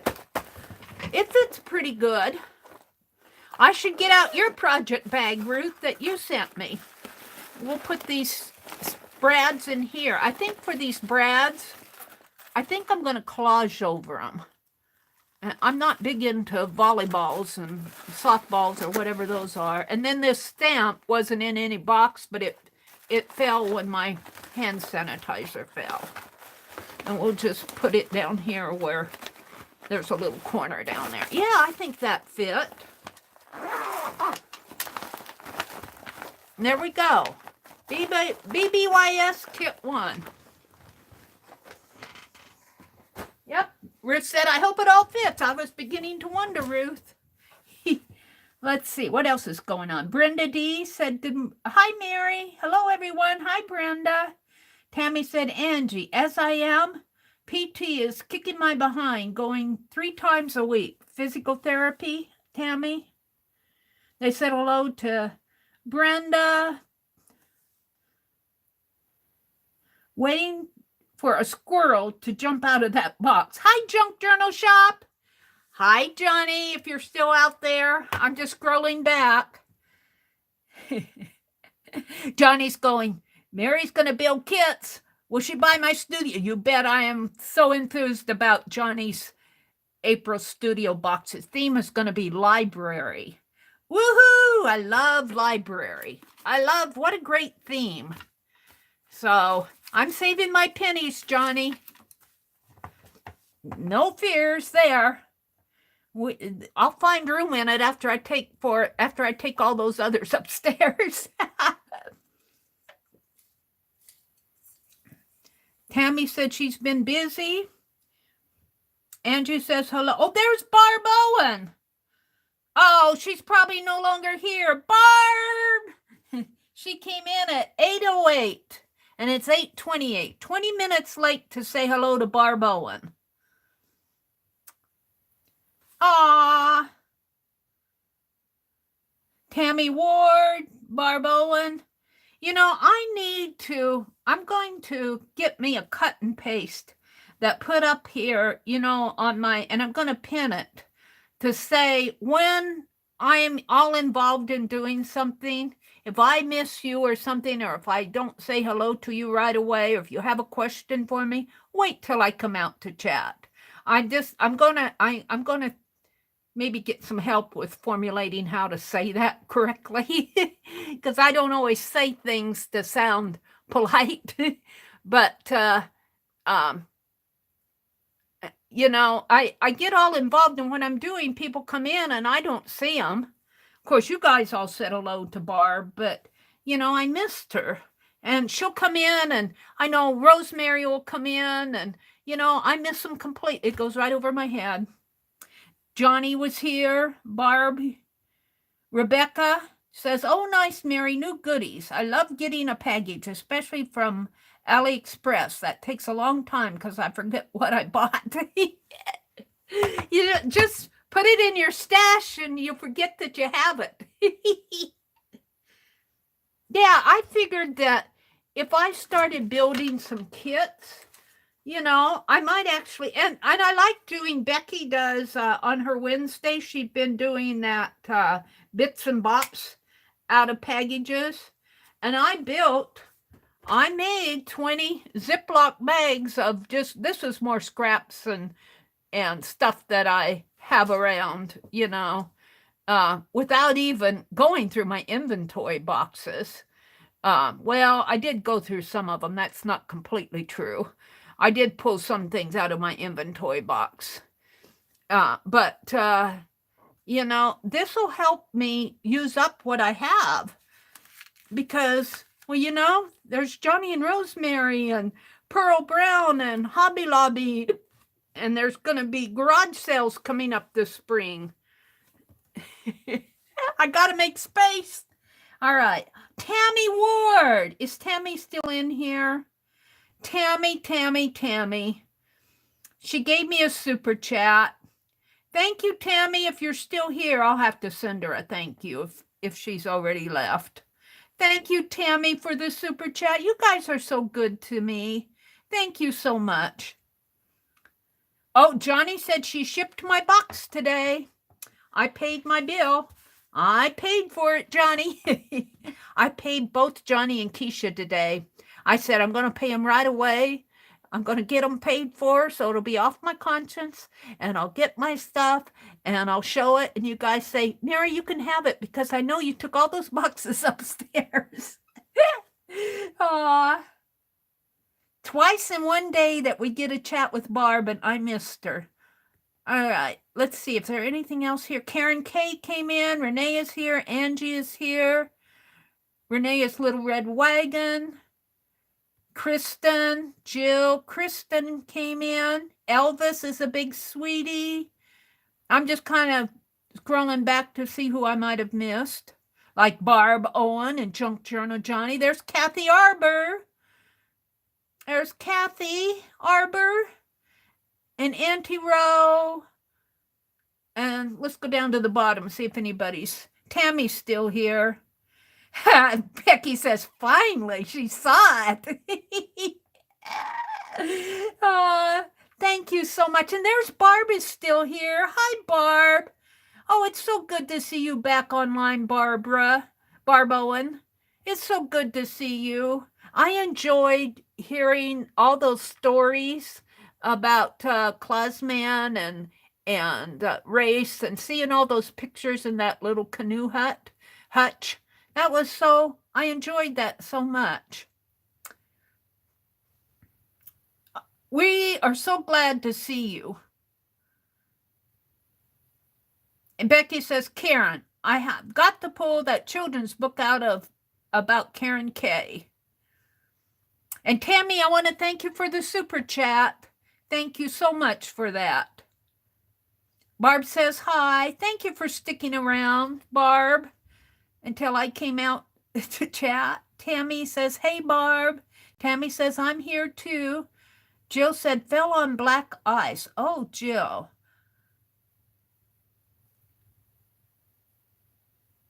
It fits pretty good. I should get out your project bag, Ruth, that you sent me. We'll put these brads in here. I think for these brads, I think I'm going to collage over them. I'm not big into volleyballs and softballs or whatever those are. And then this stamp wasn't in any box, but it fell when my hand sanitizer fell. And we'll just put it down here where there's a little corner down there. Yeah, I think that fit. There we go. BBYS Kit 1. Yep. Ruth said, I hope it all fits. I was beginning to wonder, Ruth. Let's see. What else is going on? Brenda D said, hi, Meri. Hello, everyone. Hi, Brenda. Tammy said, Angie, as I am, PT is kicking my behind, going 3 times a week. Physical therapy, Tammy. They said hello to Brenda. Waiting for a squirrel to jump out of that box. Hi, Junk Journal Shop. Hi, Johnny, if you're still out there. I'm just scrolling back. Johnny's going, Meri's going to build kits. Will she buy my studio? You bet. I am so enthused about Johnny's April studio box. His theme is going to be library. Woohoo! I love library. What a great theme. So I'm saving my pennies, Johnny. No fears there. I'll find room in it after I take all those others upstairs. Tammy said she's been busy. Angie says hello. Oh, there's Barb Owen. Oh, she's probably no longer here. Barb! She came in at 8:08. And it's 8:28, 20 minutes late to say hello to Barb Owen. Aww. Tammy Ward, Barb Owen. I'm going to get me a cut and paste that put up here, and I'm going to pin it to say when I'm all involved in doing something. If I miss you or something, or if I don't say hello to you right away, or if you have a question for me, wait till I come out to chat. I'm gonna maybe get some help with formulating how to say that correctly, because I don't always say things to sound polite. But I get all involved, and when I'm doing, people come in and I don't see them. Of course, you guys all said hello to Barb, but, I missed her. And she'll come in, and I know Rosemary will come in, and, I miss them completely. It goes right over my head. Johnny was here. Barb. Rebecca says, oh, nice, Meri, new goodies. I love getting a package, especially from AliExpress. That takes a long time because I forget what I bought. Just put it in your stash and you forget that you have it. Yeah, I figured that if I started building some kits, you know, I might actually, and I like doing, Becky does on her Wednesday, she'd been doing that bits and bops out of packages. And I made 20 Ziploc bags of just, this is more scraps and stuff that I have around, you know, without even going through my inventory boxes. Well, I did go through some of them. That's not completely true. I did pull some things out of my inventory box. But you know, this will help me use up what I have because, well, you know, there's Johnny and Rosemary and Pearl Brown and Hobby Lobby, and there's going to be garage sales coming up this spring. I got to make space. All right. Tammy Ward. Is Tammy still in here? Tammy. She gave me a super chat. Thank you, Tammy. If you're still here, I'll have to send her a thank you if she's already left. Thank you, Tammy, for the super chat. You guys are so good to me. Thank you so much. Oh, Johnny said she shipped my box today. I paid my bill. I paid for it, Johnny. I paid both Johnny and Keisha today. I said I'm going to pay them right away. I'm going to get them paid for, so it'll be off my conscience, and I'll get my stuff, and I'll show it, and you guys say, Meri, you can have it, because I know you took all those boxes upstairs. Twice in one day that we get a chat with Barb, and I missed her. All right, let's see if there's anything else here. Karen K came in. Renee is here. Angie is here. Renee is Little Red Wagon. Kristen, Jill, Kristen came in. Elvis is a big sweetie. I'm just kind of scrolling back to see who I might have missed, like Barb Owen and Junk Journal Johnny. There's Kathy Arbor. There's Kathy Arbor and Auntie Rowe. And let's go down to the bottom and see if Tammy's still here. Becky says, finally, she saw it. Thank you so much. And there's Barb is still here. Hi, Barb. Oh, it's so good to see you back online, Barb Owen. It's so good to see you. I enjoyed hearing all those stories about Klausman and race and seeing all those pictures in that little canoe hutch. I enjoyed that so much. We are so glad to see you. And Becky says, Karen, I have got to pull that children's book out of about Karen K. And Tammy, I want to thank you for the super chat. Thank you so much for that. Barb says hi. Thank you for sticking around, Barb, until I came out to chat. Tammy says, hey, Barb. Tammy says, I'm here too. Jill said, fell on black ice. Oh, Jill.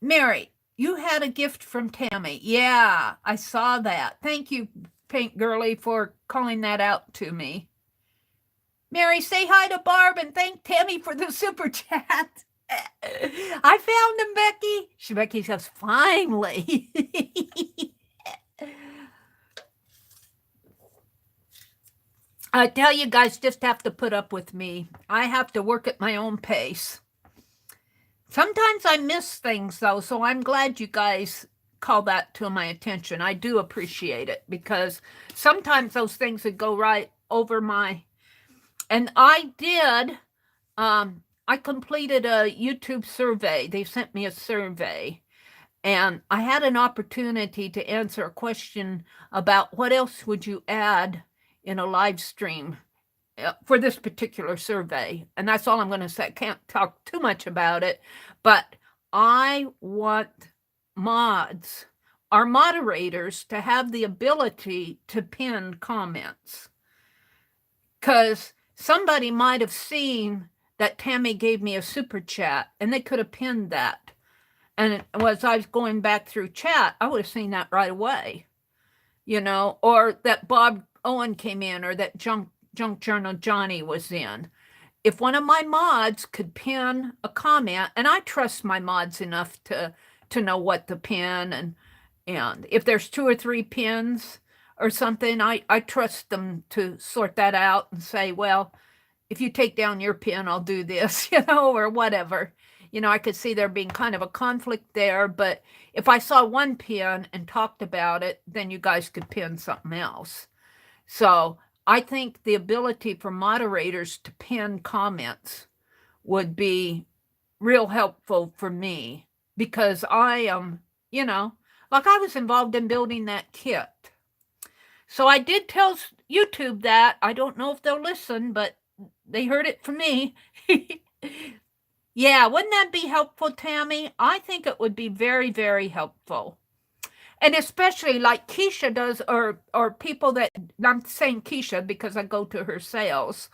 Meri, you had a gift from Tammy. Yeah, I saw that. Thank you, Pink Girly, for calling that out to me. Meri, say hi to Barb and thank Tammy for the super chat. I found him, Becky. Becky says, finally. I tell you guys, just have to put up with me. I have to work at my own pace. Sometimes I miss things, though, so I'm glad you guys call that to my attention. I do appreciate it because sometimes those things would go right over my... And I did, I completed a YouTube survey. They sent me a survey. And I had an opportunity to answer a question about what else would you add in a live stream for this particular survey. And that's all I'm going to say. I can't talk too much about it. But I want mods, our moderators, to have the ability to pin comments. Because somebody might have seen that Tammy gave me a super chat, and they could have pinned that. And as I was going back through chat, I would have seen that right away, you know, or that Bob Owen came in, or that Junk Junk Journal Johnny was in. If one of my mods could pin a comment, and I trust my mods enough to know what to pin, and if there's 2 or 3 pins or something, I trust them to sort that out and say, well, if you take down your pin, I'll do this, or whatever. I could see there being kind of a conflict there, but if I saw one pin and talked about it, then you guys could pin something else. So I think the ability for moderators to pin comments would be real helpful for me, because I am, like I was involved in building that kit. So I did tell YouTube that. I don't know if they'll listen, but they heard it from me. Yeah, wouldn't that be helpful, Tammy? I think it would be very, very helpful. And especially like Keisha does, or people that, I'm saying Keisha because I go to her sales.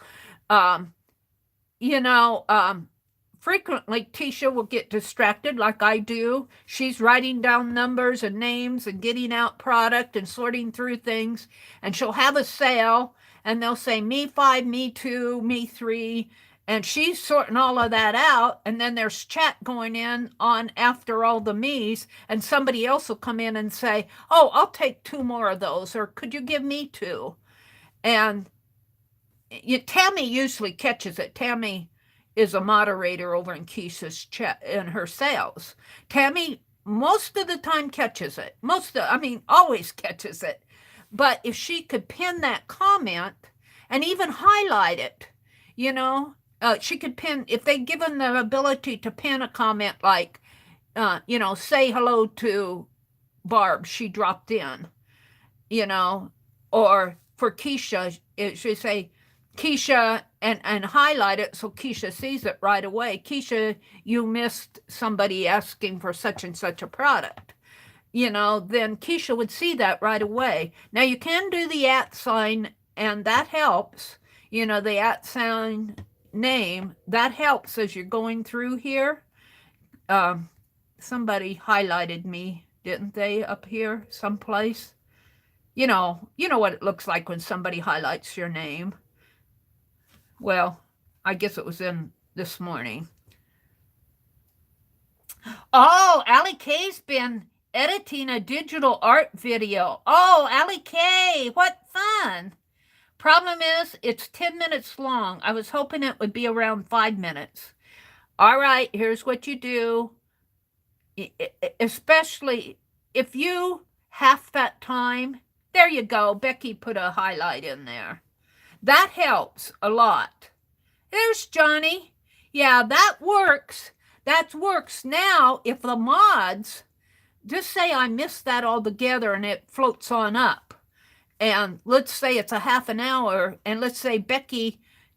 Frequently Keisha will get distracted like I do. She's writing down numbers and names and getting out product and sorting through things. And she'll have a sale and they'll say, me 5, me 2, me 3. And she's sorting all of that out. And then there's chat going in on after all the me's. And somebody else will come in and say, oh, I'll take 2 more of those. Or could you give me 2? And Tammy usually catches it. Tammy is a moderator over in Keisha's chat in her sales. Tammy most of the time catches it. Always catches it. But if she could pin that comment and even highlight it, she could pin, if they given the ability to pin a comment like, say hello to Barb, she dropped in, or for Keisha, it should say Keisha and highlight it so Keisha sees it right away. Keisha, you missed somebody asking for such and such a product. Then Keisha would see that right away. Now you can do the @ sign, and that helps. The @ sign name, that helps as you're going through here. Somebody highlighted me, didn't they, up here someplace? You know what it looks like when somebody highlights your name. Well, I guess it was in this morning. Oh, Allie K's been editing a digital art video. Oh, Allie K, what fun. Problem is, it's 10 minutes long. I was hoping it would be around 5 minutes. All right, here's what you do. Especially if you have that time. There you go. Becky put a highlight in there. That helps a lot. There's Johnny. Yeah, that works. That works. Now, if the mods, just say I missed that altogether and it floats on up. And let's say it's a half an hour, and let's say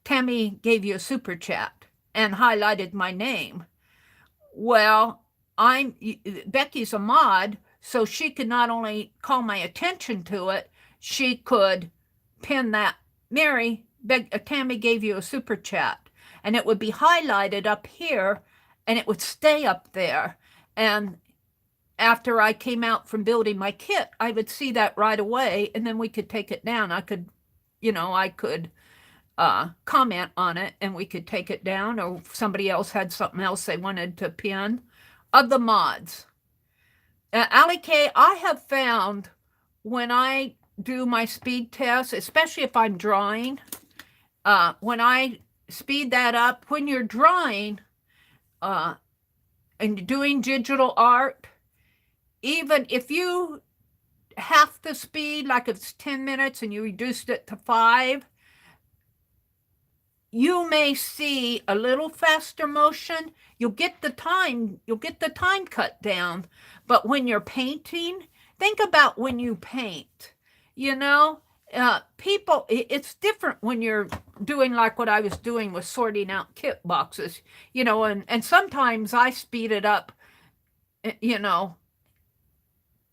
Tammy gave you a super chat and highlighted my name. Well, Becky's a mod, so she could not only call my attention to it, she could pin that, Meri, Tammy gave you a super chat, and it would be highlighted up here, and it would stay up there. And after I came out from building my kit, I would see that right away, and then we could take it down. I could comment on it, and we could take it down, or if somebody else had something else they wanted to pin of the mods. Allie K, I have found when I do my speed test, especially if I'm drawing, when I speed that up, when you're drawing and doing digital art, even if you half the speed, like if it's 10 minutes and you reduced it to 5, you may see a little faster motion. You'll get the time cut down. But when you're painting, think about when you paint. People, it's different when you're doing like what I was doing with sorting out kit boxes, and sometimes I speed it up,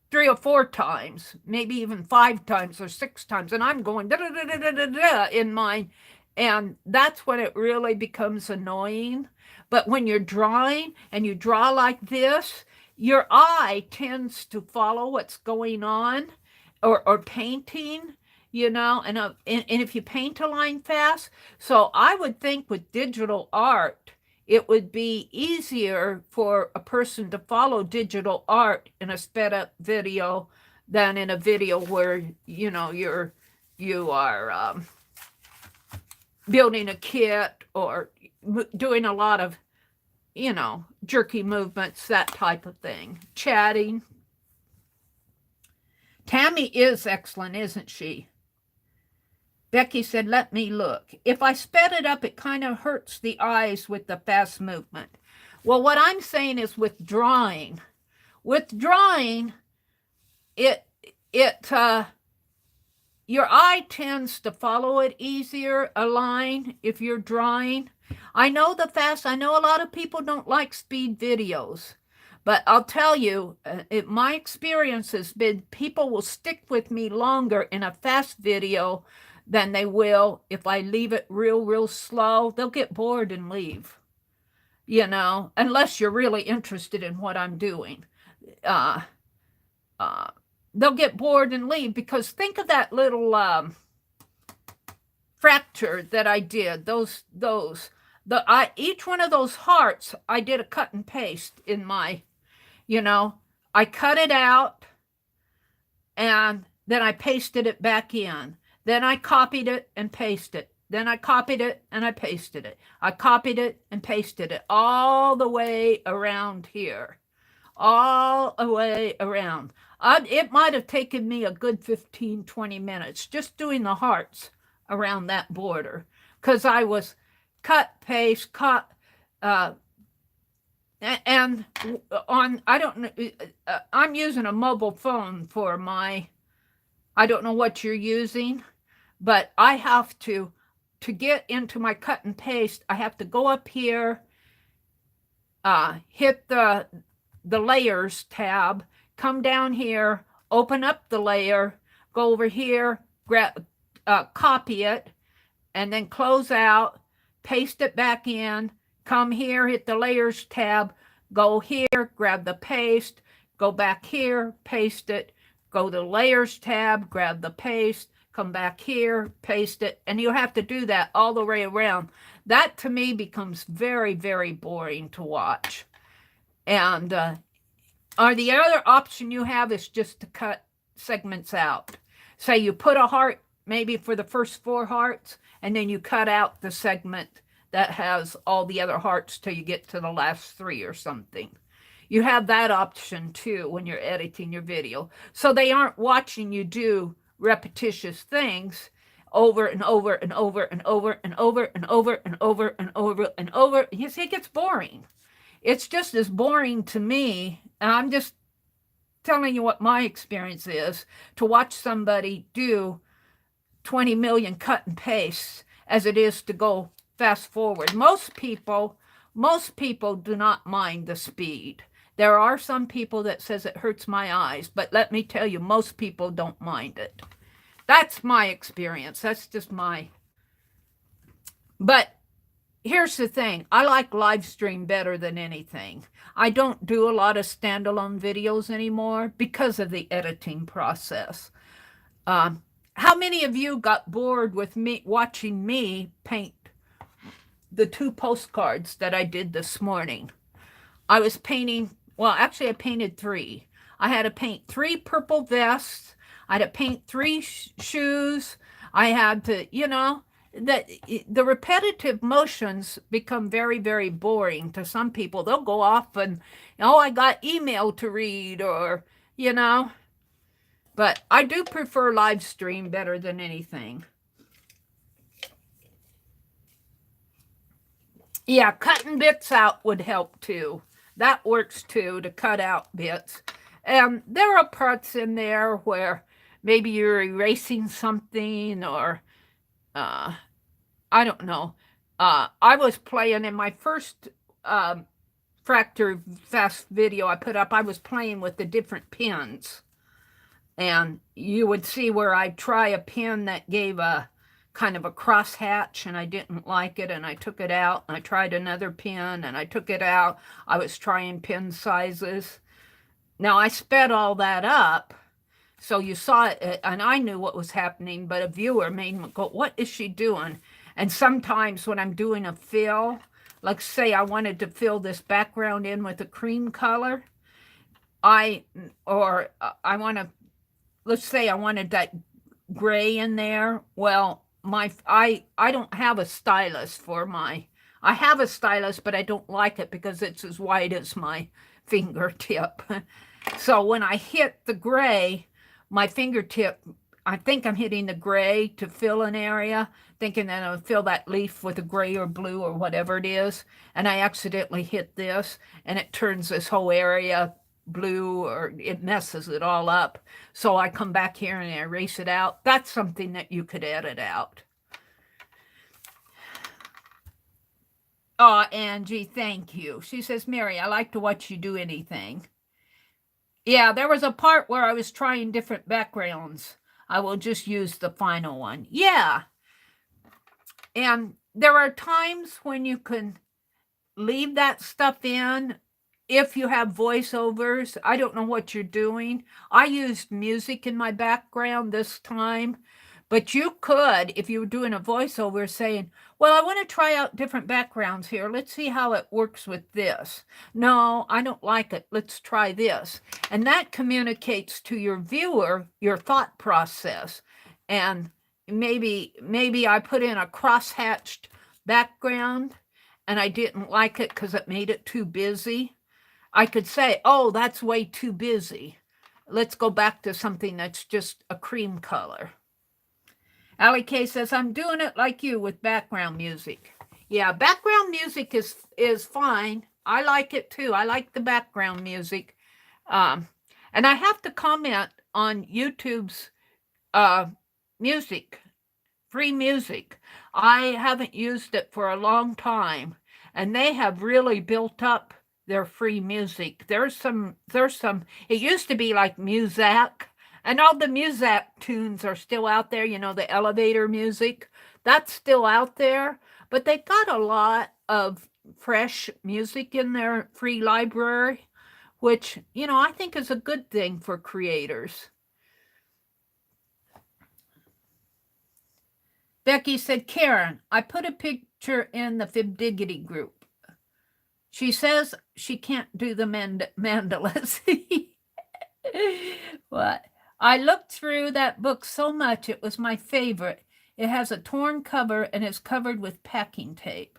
3 or 4 times, maybe even 5 times or 6 times, and I'm going da da da da da da in mine, and that's when it really becomes annoying. But when you're drawing and you draw like this, your eye tends to follow what's going on, or painting, you know, and if you paint a line fast. So I would think with digital art, it would be easier for a person to follow digital art in a sped up video than in a video where, you know, you are building a kit or doing a lot of, you know, jerky movements, that type of thing, chatting. Tammy is excellent, isn't she? Becky said, let me look. If I sped it up, it kind of hurts the eyes with the fast movement. Well, what I'm saying is with drawing. With drawing, your eye tends to follow it easier, a line, if you're drawing. I know I know a lot of people don't like speed videos, but I'll tell you, my experience has been people will stick with me longer in a fast video than they will if I leave it real slow. They'll get bored and leave, you know, unless you're really interested in what I'm doing. They'll get bored and leave, because think of that little fracture that I did. Each one of those hearts, I did a cut and paste in my, you know, I cut it out and then I pasted it back in. Then I copied it and pasted it. Then I copied it and I pasted it. I copied it and pasted it all the way around here. All the way around. It might have taken me a good 15, 20 minutes just doing the hearts around that border, because I was cut, paste, cut, and on, I don't know, I'm using a mobile phone for my, I don't know what you're using, but I have to get into my cut and paste, I have to go up here, hit the layers tab, come down here, open up the layer, go over here, grab, copy it, and then close out, paste it back in, come here, hit the layers tab, go here, grab the paste, go back here, paste it, go to the layers tab, grab the paste, come back here, paste it, and you have to do that all the way around. That to me becomes very, very boring to watch. And or the other option you have is just to cut segments out. Say you put a heart maybe for the first 4 hearts, and then you cut out the segment that has all the other hearts till you get to the last 3 or something. You have that option too when you're editing your video. So they aren't watching you do repetitious things over and over and over and over and over and over and over and over and over. You see, it gets boring. It's just as boring to me, and I'm just telling you what my experience is, to watch somebody do 20 million cut and pastes as it is to go fast forward. Most people do not mind the speed. There are some people that says it hurts my eyes, but let me tell you, most people don't mind it. That's my experience. That's just my... But here's the thing. I like live stream better than anything. I don't do a lot of standalone videos anymore because of the editing process. How many of you got bored with me watching me paint the 2 postcards that I did this morning? I was painting, well, actually I painted 3. I had to paint 3 purple vests. I had to paint 3 shoes. I had to, you know, that the repetitive motions become very, very boring to some people. They'll go off and, oh, I got email to read, or, you know. But I do prefer live stream better than anything. Yeah, cutting bits out would help too. That works too, to cut out bits. And there are parts in there where maybe you're erasing something, or I don't know. I was playing in my first Fracture Fast video I put up, I was playing with the different pins. And you would see where I'd try a pin that gave a kind of a cross hatch, and I didn't like it, and I took it out. And I tried another pin, and I took it out. I was trying pin sizes. Now, I sped all that up So you saw it, and I knew what was happening, but a viewer made me go, what is she doing? And sometimes when I'm doing a fill, like say I wanted to fill this background in with a cream color, I want to, let's say I wanted that gray in there. Well, I don't have a stylus for my, I have a stylus, but I don't like it because it's as wide as my fingertip. So when I hit the gray, my fingertip, I think I'm hitting the gray to fill an area, thinking that I'll fill that leaf with a gray or blue or whatever it is. And I accidentally hit this, and it turns this whole area blue, or it messes it all up. So I come back here and I erase it out. That's something that you could edit out. Oh, Angie, thank you. She says, Meri, I like to watch you do anything. Yeah, there was a part where I was trying different backgrounds. I will just use the final one. Yeah. And there are times when you can leave that stuff in if you have voiceovers. I don't know what you're doing. I used music in my background this time, but you could, if you were doing a voiceover, saying, well, I want to try out different backgrounds here. Let's see how it works with this. No, I don't like it. Let's try this. And that communicates to your viewer your thought process. And maybe I put in a cross-hatched background and I didn't like it because it made it too busy. I could say, oh, that's way too busy. Let's go back to something that's just a cream color. Allie K says, I'm doing it like you with background music. Yeah, background music is fine. I like it too. I like the background music. And I have to comment on YouTube's music, free music. I haven't used it for a long time, and they have really built up their free music. There's some, it used to be like Muzak, and all the Muzak tunes are still out there, you know, the elevator music, that's still out there, but they got a lot of fresh music in their free library, which, you know, I think is a good thing for creators. Becky said, Karen, I put a picture in the Fibdiggity group. She says she can't do the mandalas. What? I looked through that book so much. It was my favorite. It has a torn cover and is covered with packing tape.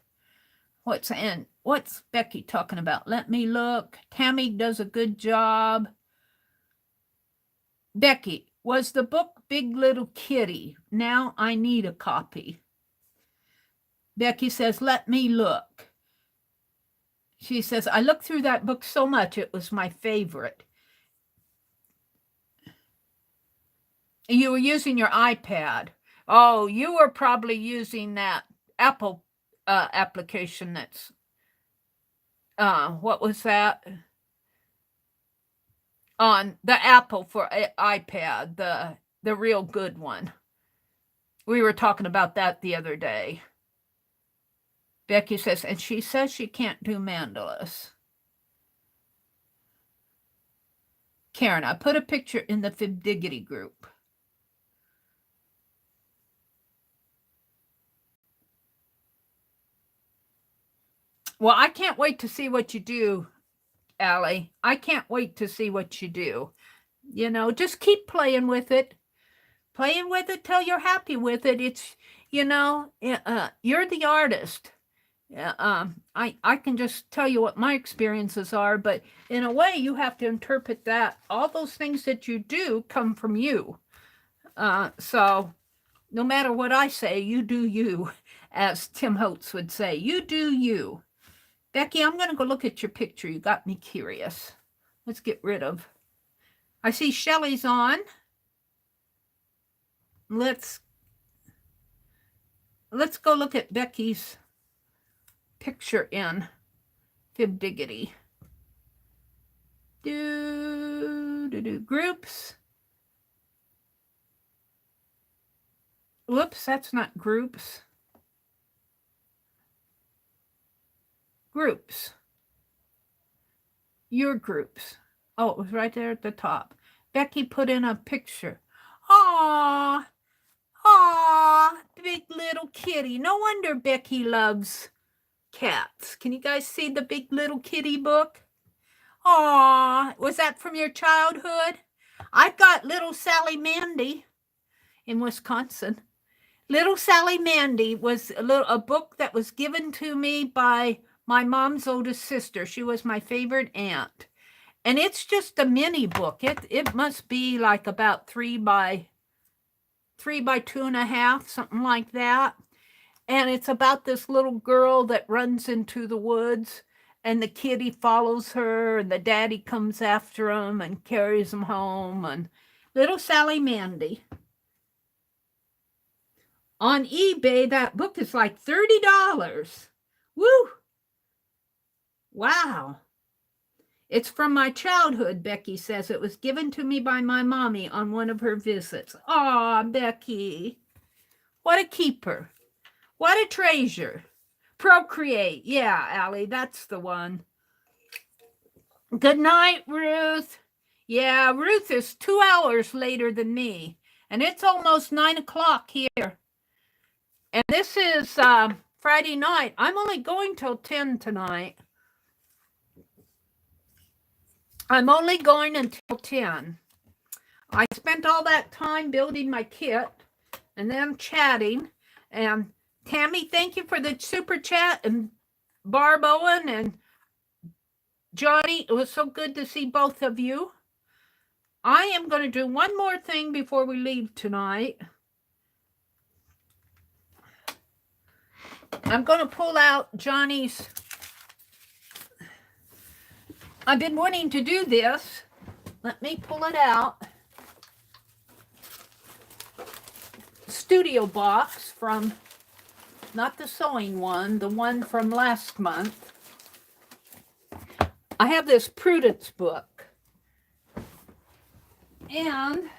What's Becky talking about? Let me look. Tammy does a good job. Becky, was the book Big Little Kitty? Now I need a copy. Becky says, let me look. She says, I looked through that book so much. It was my favorite. You were using your iPad. Oh, you were probably using that Apple application that's, what was that? On the Apple for iPad, the real good one. We were talking about that the other day. Becky says, and she says she can't do mandalas. Karen, I put a picture in the Fibdiggity group. Well, I can't wait to see what you do, Allie. I can't wait to see what you do. You know, just keep playing with it. Playing with it till you're happy with it. It's, you know, you're the artist. I can just tell you what my experiences are, but in a way you have to interpret that. All those things that you do come from you. So no matter what I say, you do you, as Tim Holtz would say. You do you. Becky, I'm going to go look at your picture. You got me curious. Let's get rid of. I see Shelley's on. Let's go look at Becky's picture in Fibdiggity. Groups. Whoops, that's not groups. Groups. Your groups. Oh, it was right there at the top. Becky put in a picture. Aww. Aww. Big little kitty. No wonder Becky loves cats. Can you guys see the Big Little Kitty book? Aww. Was that from your childhood? I've got Little Sally Mandy in Wisconsin. Little Sally Mandy was a book that was given to me by my mom's oldest sister. She was my favorite aunt. And it's just a mini book. It must be like about 3 by 2.5, something like that. And it's about this little girl that runs into the woods, and the kitty follows her, and the daddy comes after him and carries him home. And Little Sally Mandy. On eBay, that book is like $30. Woo! Wow. It's from my childhood, Becky says. It was given to me by my mommy on one of her visits. Aw, Becky. What a keeper. What a treasure. Procreate. Yeah, Allie, that's the one. Good night, Ruth. Yeah, Ruth is 2 hours later than me, and it's almost 9 o'clock here. And this is Friday night. I'm only going till 10 tonight. I'm only going until 10. I spent all that time building my kit and then chatting. And Tammy, thank you for the super chat. And Barb Owen and Johnny, it was so good to see both of you. I am going to do one more thing before we leave tonight. I'm going to pull out Johnny's. I've been wanting to do this. Let me pull it out. Studio box from, not the sewing one, the one from last month. I have this Prudence book. And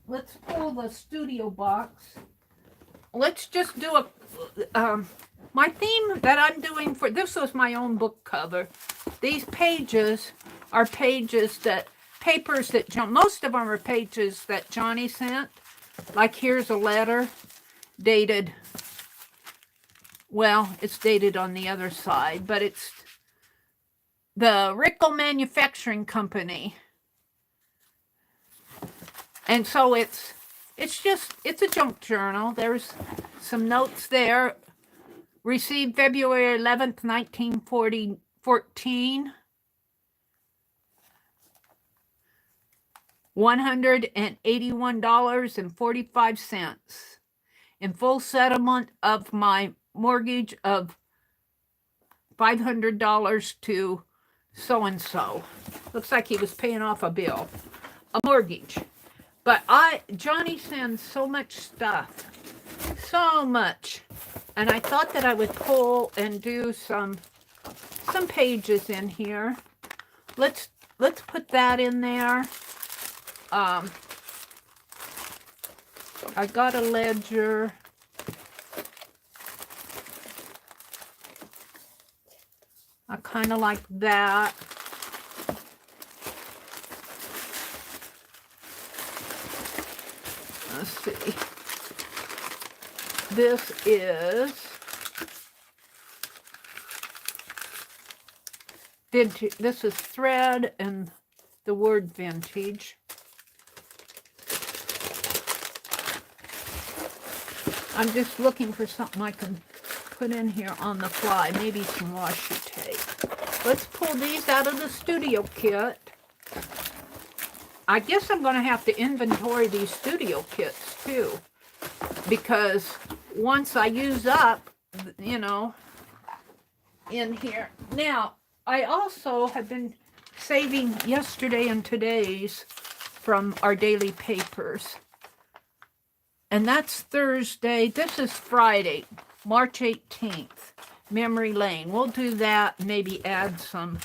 let's pull the studio box. Let's just do a, my theme that I'm doing for, this was my own book cover. These pages are papers that, most of them are pages that Johnny sent. Like here's a letter dated, well, it's dated on the other side, but it's the Rickle Manufacturing Company. And so it's a junk journal. There's some notes there. Received February 11th, 1914. $181.45 in full settlement of my mortgage of $500 to so-and-so. Looks like he was paying off a bill, a mortgage. But Johnny sends so much stuff, so much. And I thought that I would pull and do some pages in here. Let's put that in there. I got a ledger. I kind of like that. Let's see. This is vintage. This is thread and the word vintage. I'm just looking for something I can put in here on the fly. Maybe some washi tape. Let's pull these out of the studio kit. I guess I'm going to have to inventory these studio kits too, because once I use up, you know, in here. Now, I also have been saving yesterday and today's from our daily papers. And that's Thursday. This is Friday, March 18th, Memory Lane. We'll do that, maybe add some.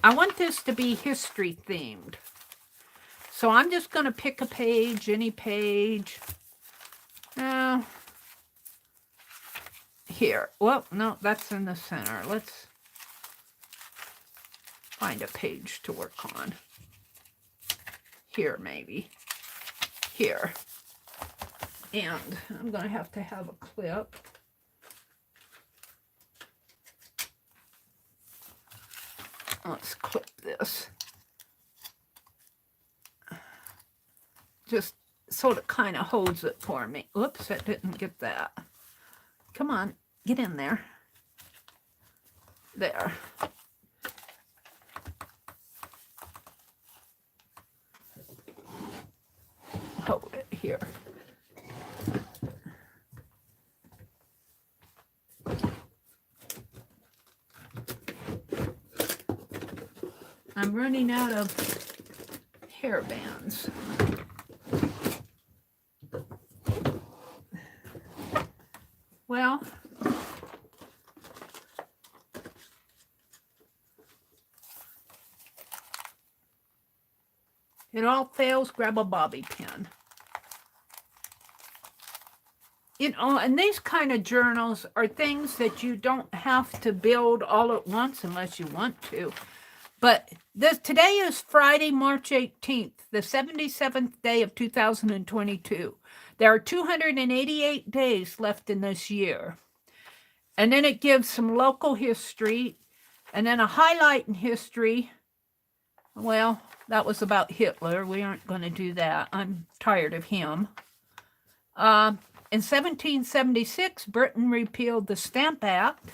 I want this to be history themed. So I'm just going to pick a page, any page. Here. Well, no, that's in the center. Let's find a page to work on. here maybe. Here. And I'm going to have a clip. Let's clip this. Just so it kind of holds it for me. Oops, I didn't get that. Come on, get in there. There. Hold it here. I'm running out of hair bands. Well, it all fails, grab a bobby pin. You know, and these kind of journals are things that you don't have to build all at once unless you want to. But today is Friday, March 18th, the 77th day of 2022. There are 288 days left in this year. And then it gives some local history, and then a highlight in history. Well, that was about Hitler. We aren't going to do that. I'm tired of him. In 1776, Britain repealed the Stamp Act.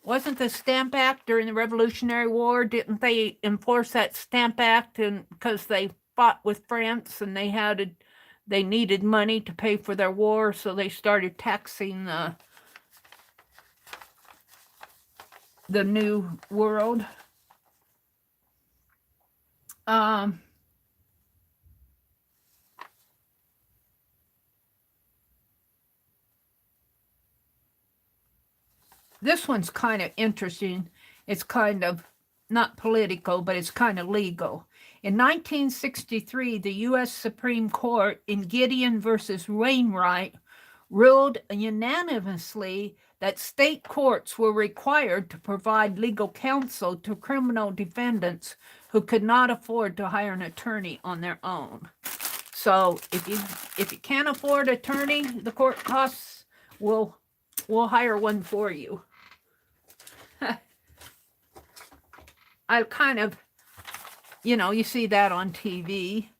Wasn't the Stamp Act during the Revolutionary War? Didn't they enforce that Stamp Act because they fought with France and they needed money to pay for their war, so they started taxing the New World. This one's kind of interesting. It's kind of not political, but it's kind of legal. In 1963, the U.S. Supreme Court in Gideon versus Wainwright ruled unanimously that state courts were required to provide legal counsel to criminal defendants who could not afford to hire an attorney on their own. So if you can't afford an attorney, the court costs will hire one for you. I kind of, you see that on TV.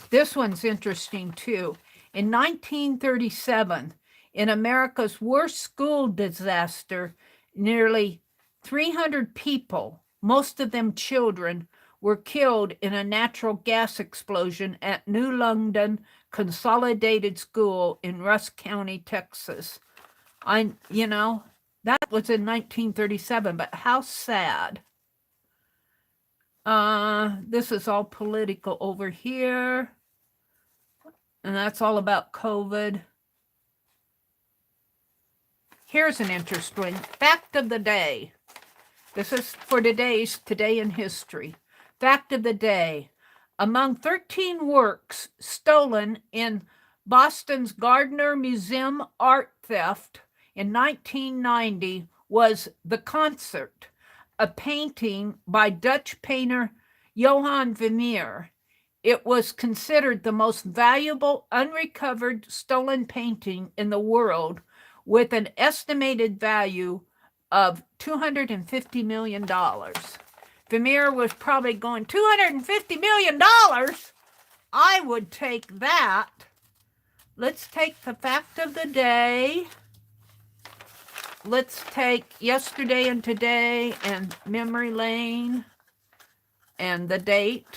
This one's interesting too. In 1937, in America's worst school disaster, nearly 300 people, most of them children, were killed in a natural gas explosion at New London Consolidated School in Rusk County, Texas. That was in 1937, but how sad. This is all political over here. And that's all about COVID. Here's an interesting fact of the day. This is for Today in History. Fact of the day. Among 13 works stolen in Boston's Gardner Museum art theft in 1990 was The Concert, a painting by Dutch painter Johan Vermeer. It was considered the most valuable unrecovered stolen painting in the world, with an estimated value of $250 million. Vermeer was probably going, $250 million? I would take that. Let's take the fact of the day. Let's take yesterday and today and memory lane and the date.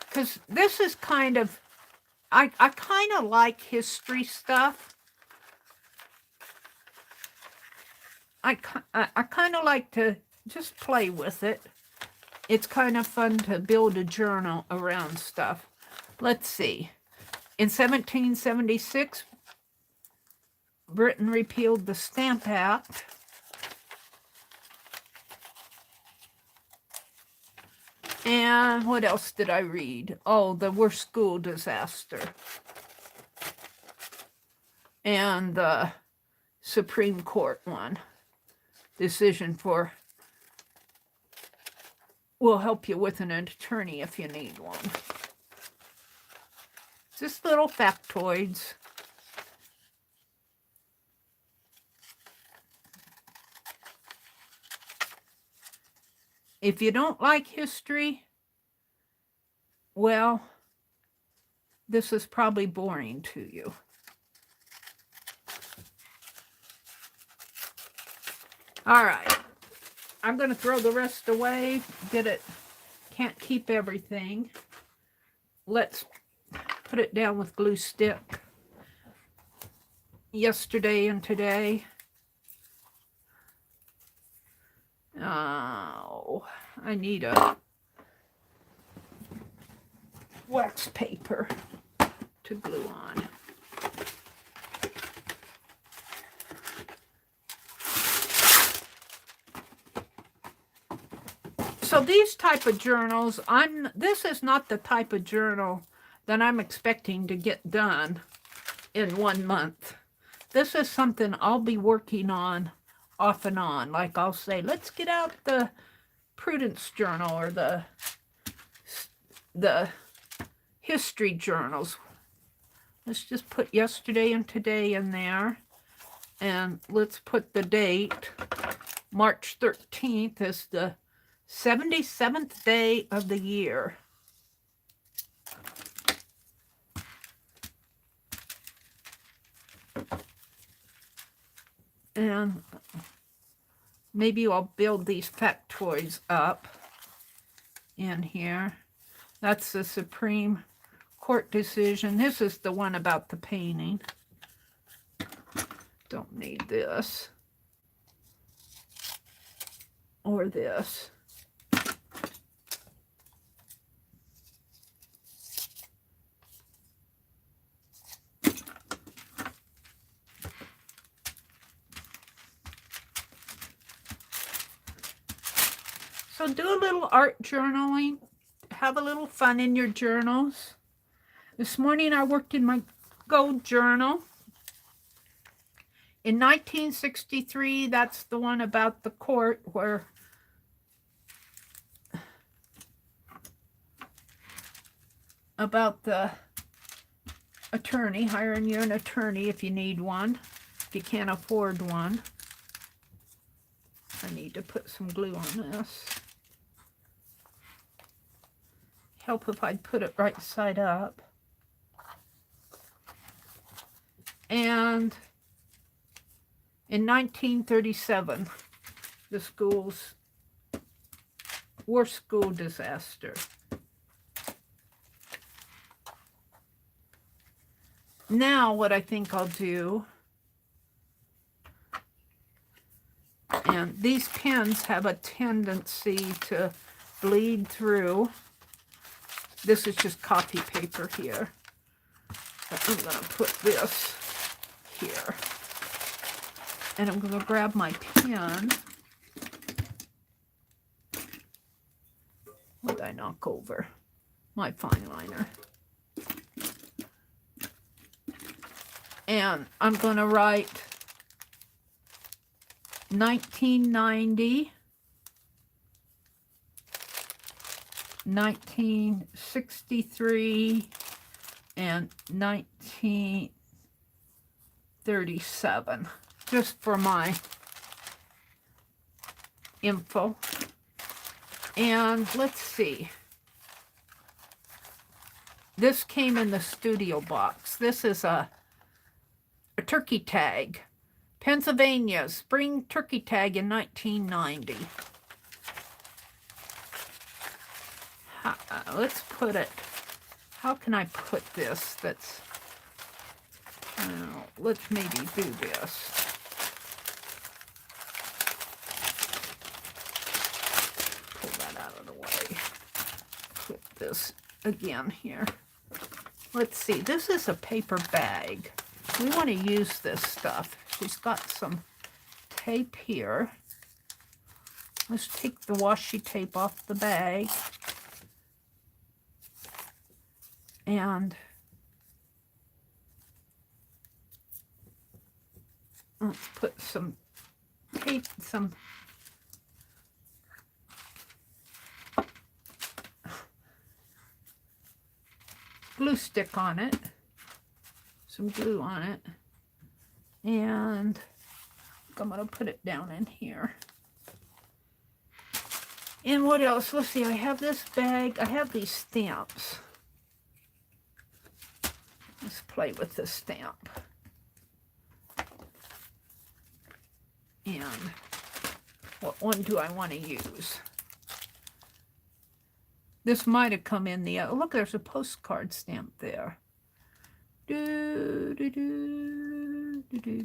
Because this is kind of, I kind of like history stuff. I kind of like to just play with it. It's kind of fun to build a journal around stuff. Let's see. In 1776, Britain repealed the Stamp Act. And what else did I read? Oh, the worst school disaster. and the Supreme Court one. Decision for will help you with an attorney if you need one. Just little factoids. If you don't like history, well, this is probably boring to you. All right. I'm going to throw the rest away. Can't keep everything. Let's put it down with glue stick. Yesterday and today. Oh, I need a wax paper to glue on. So these type of journals, this is not the type of journal that I'm expecting to get done in 1 month. This is something I'll be working on off and on. Like I'll say, let's get out the Prudence Journal or the history journals. Let's just put yesterday and today in there. And let's put the date. March 13th is the 77th day of the year. And maybe I'll build these factoids up in here. That's the Supreme Court decision. This is the one about the painting. Don't need this. Or this. So do a little art journaling. Have a little fun in your journals. This morning I worked in my gold journal. In 1963, that's the one about the court where about the attorney, hiring you an attorney if you need one, if you can't afford one. I need to put some glue on this. Help if I'd put it right side up. And in 1937, the school's worst school disaster. Now what I think I'll do, and these pens have a tendency to bleed through. This is just copy paper here. But I'm going to put this here. And I'm going to grab my pen. What did I knock over? My fine liner. And I'm going to write 1990, 1963, and 1937, just for my info. And let's see. This came in the studio box. This is a turkey tag. Pennsylvania spring turkey tag in 1990. Let's put it, how can I put this that's, let's maybe do this. Pull that out of the way. Put this again here. Let's see, this is a paper bag. We want to use this stuff. She's got some tape here. Let's take the washi tape off the bag. And Let's put some tape, some glue stick on it, some glue on it, and I'm going to put it down in here. And what else? Let's see, I have this bag, I have these stamps. Let's play with the stamp. And what one do I want to use? This might have come in the, look, there's a postcard stamp there.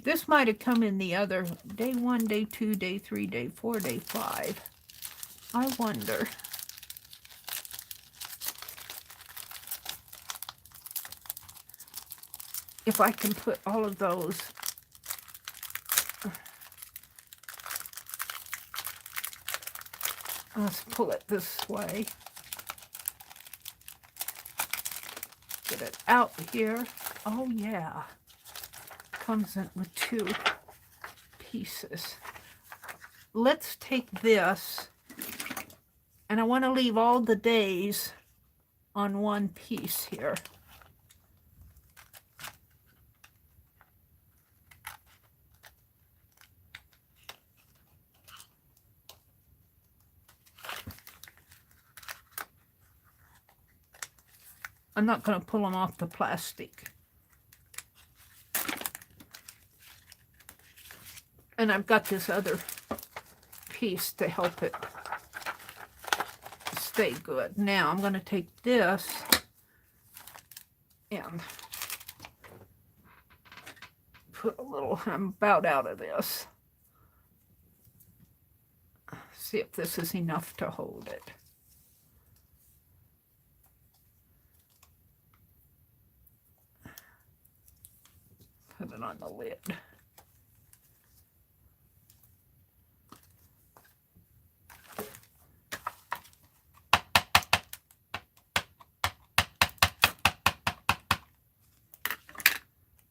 This might have come in the other, day 1, day 2, day 3, day 4, day 5. I wonder. If I can put all of those. Let's pull it this way. Get it out here. Oh yeah. Comes in with 2 pieces. Let's take this, and I want to leave all the days on one piece here. I'm not going to pull them off the plastic. And I've got this other piece to help it stay good. Now I'm going to take this and put a little, I'm about out of this. See if this is enough to hold it. Put it on the lid.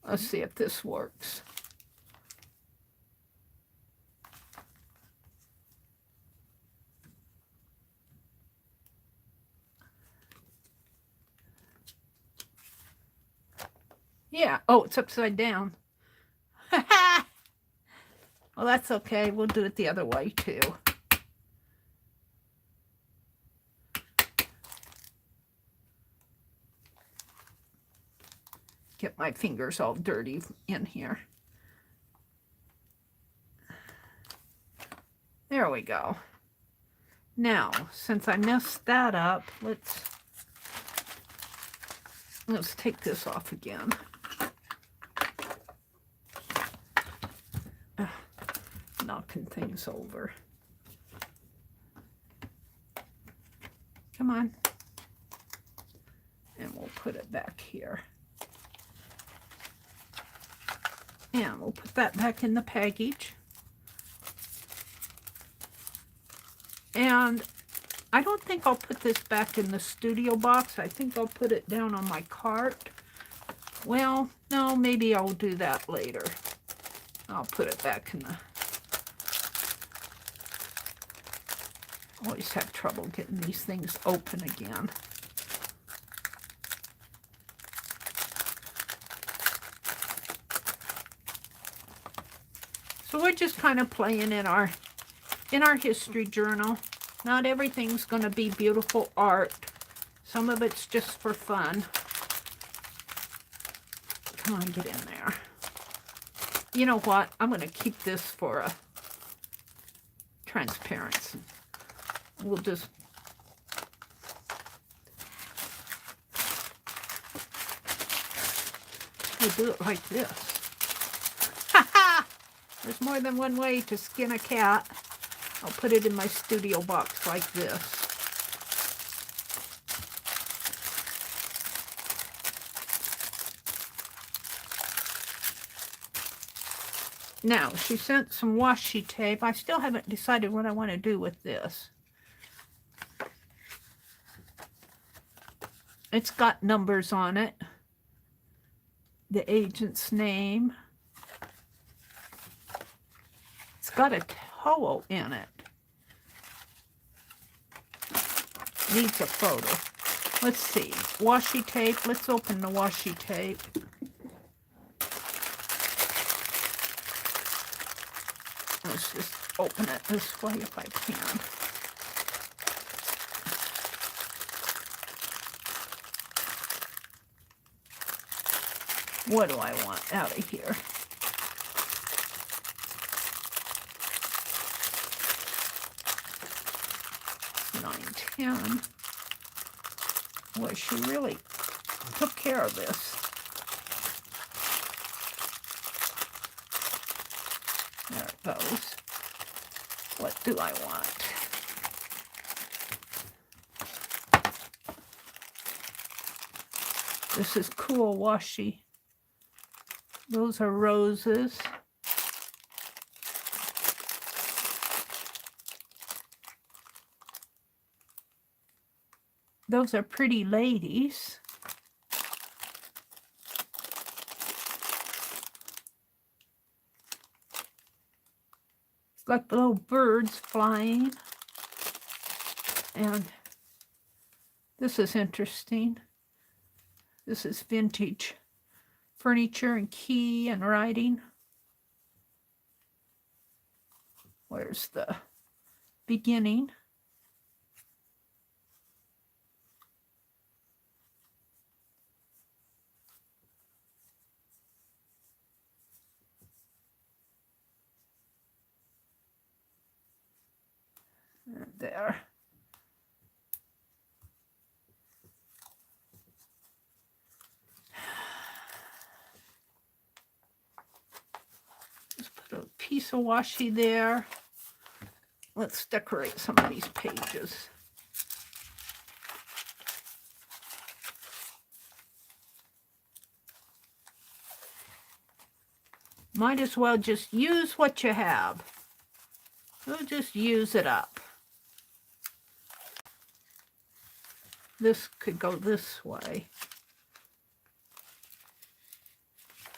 Let's see if this works. Yeah. Oh, it's upside down. Well, that's okay. We'll do it the other way, too. Get my fingers all dirty in here. There we go. Now, since I messed that up, let's take this off again. Knocking things over. Come on. And we'll put it back here. And we'll put that back in the package. And I don't think I'll put this back in the studio box. I think I'll put it down on my cart. Well, no, maybe I'll do that later. I'll put it back in the... Always have trouble getting these things open again. So we're just kind of playing in our history journal. Not everything's going to be beautiful art. Some of it's just for fun. Come on, get in there. You know what? I'm going to keep this for a transparency. We'll just... We'll do it like this. Ha ha! There's more than one way to skin a cat. I'll put it in my studio box like this. Now, she sent some washi tape. I still haven't decided what I want to do with this. It's got numbers on it. The agent's name. got a toe in it. Needs a photo. Let's see. Washi tape. Let's open the washi tape. Let's just open it this way if I can. What do I want out of here? $9.10. Boy, she really took care of this. There it goes. What do I want? This is cool washi. Those are roses. Those are pretty ladies. It's like little birds flying. And this is interesting. This is vintage furniture and key and writing. Where's the beginning? There. Just put a piece of washi there. Let's decorate some of these pages. Might as well just use what you have. We'll just use it up. This could go this way.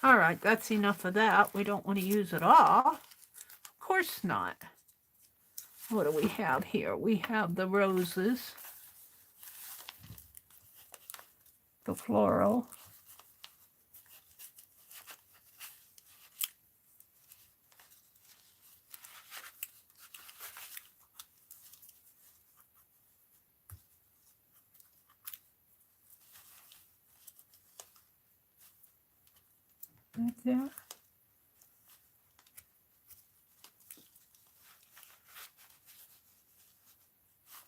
All right, that's enough of that. We don't want to use it all. Of course not. What do we have here? We have the roses, the floral. Right there.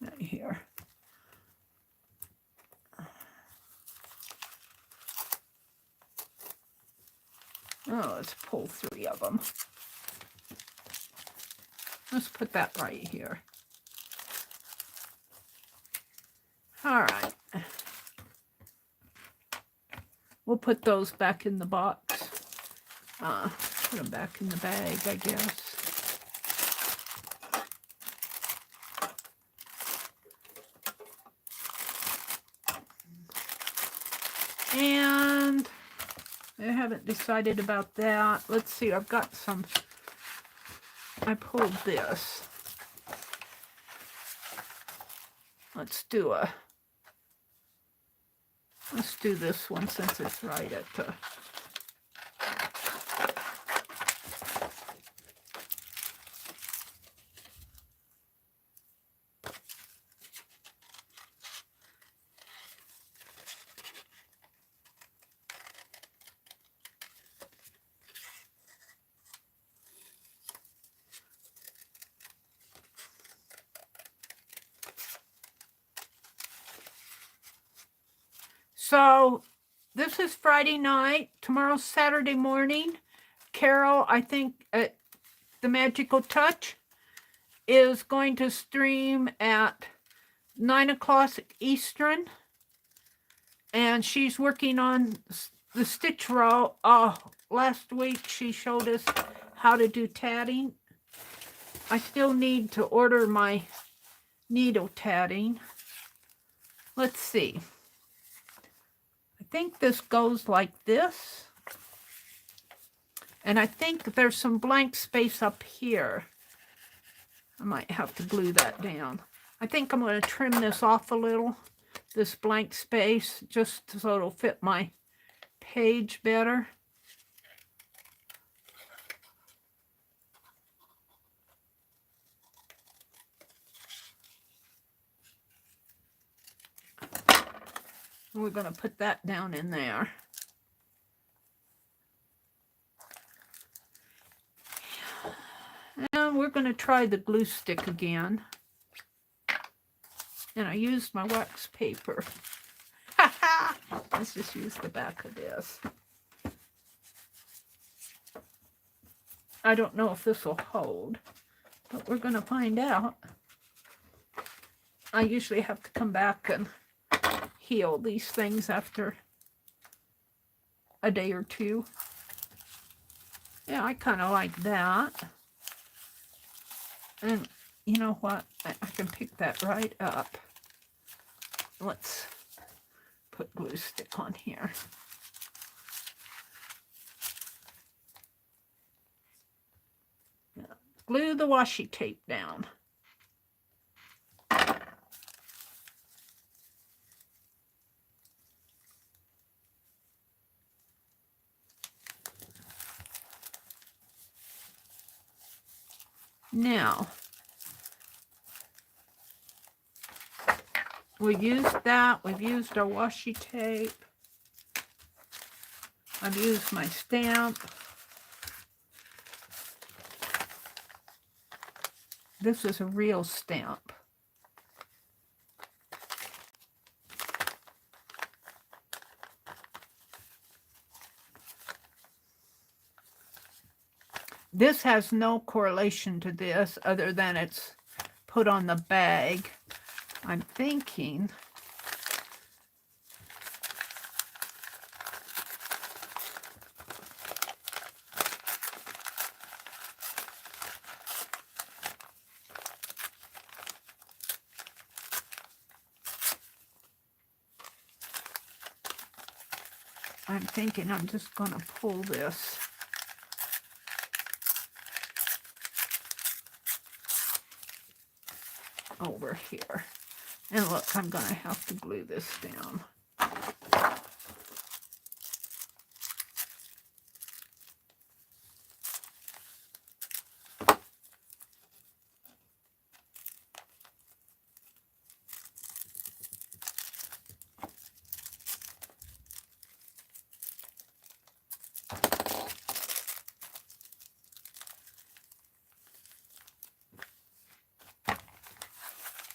Right here. Oh, let's pull 3 of them. Let's put that right here. All right. We'll put those back in the box. Put them back in the bag, I guess. And I haven't decided about that. Let's see, I've got some. I pulled this. Let's do this one since it's right at the. So this is Friday night. Tomorrow's Saturday morning. Carol, I think at The Magical Touch, is going to stream at 9 o'clock Eastern. And she's working on the stitch row. Last week she showed us how to do tatting. I still need to order my needle tatting. Let's see. I think this goes like this. And I think there's some blank space up here. I might have to glue that down. I think I'm going to trim this off a little, this blank space, just so it'll fit my page better. We're going to put that down in there. And we're going to try the glue stick again. And I used my wax paper. Let's just use the back of this. I don't know if this will hold, but we're going to find out. I usually have to come back and heal these things after a day or two. Yeah, I kind of like that. And you know what? I can pick that right up. Let's put glue stick on here. Yeah. Glue the washi tape down. Now, we've used that. We've used our washi tape. I've used my stamp. This is a real stamp. This has no correlation to this other than it's put on the bag. I'm thinking I'm just going to pull this over here. And look, I'm going to have to glue this down.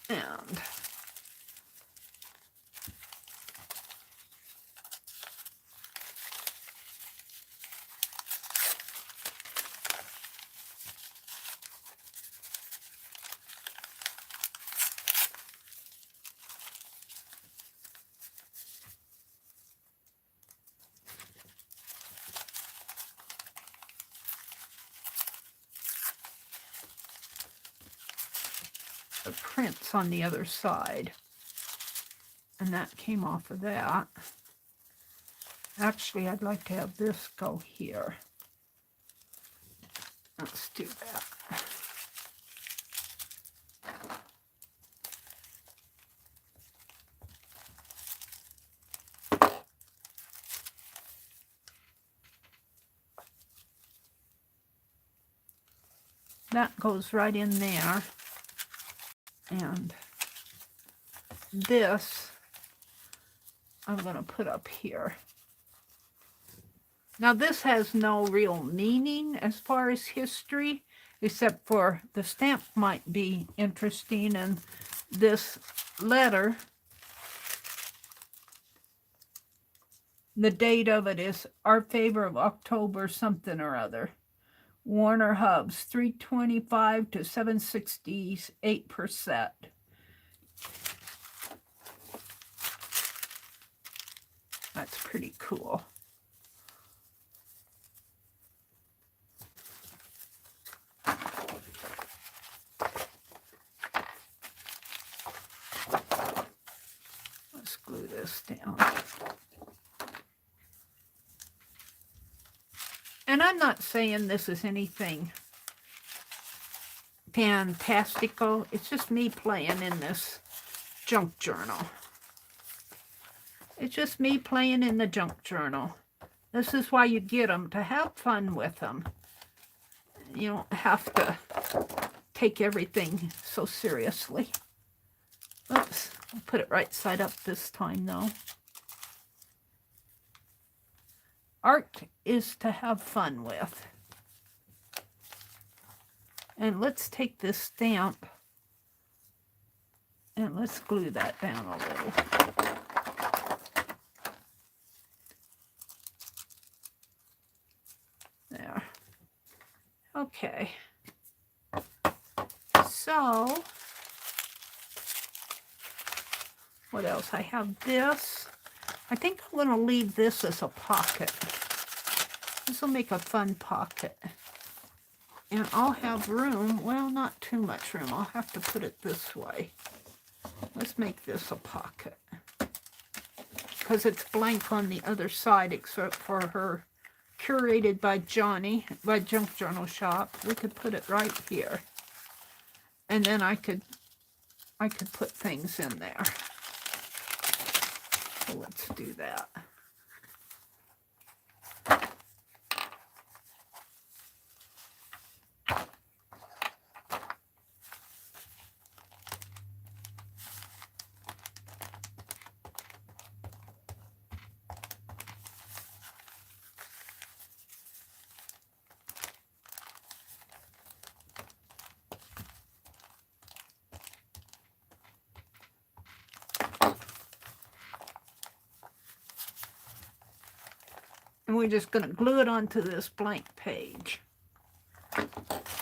And the prints on the other side. And that came off of that. Actually, I'd like to have this go here. Let's do that. That goes right in there. And this I'm going to put up here. Now this has no real meaning as far as history, except for the stamp might be interesting, and this letter, the date of it is our favor of October something or other. Warner Hubs, 325 to 768%. That's pretty cool. Let's glue this down. And I'm not saying this is anything Fantastico. It's just me playing in this junk journal. It's just me playing in the junk journal. This is why you get them, to have fun with them. You don't have to take everything so seriously. Oops, I'll put it right side up this time though. Art is to have fun with. And let's take this stamp and let's glue that down a little. There. Okay. So, what else? I have this. I think I'm going to leave this as a pocket. This will make a fun pocket. And I'll have room, well, not too much room. I'll have to put it this way. Let's make this a pocket. Because it's blank on the other side except for her Curated by Johnny, by Junk Journal Shop. We could put it right here. And then I could put things in there. So let's do that. And we're just going to glue it onto this blank page.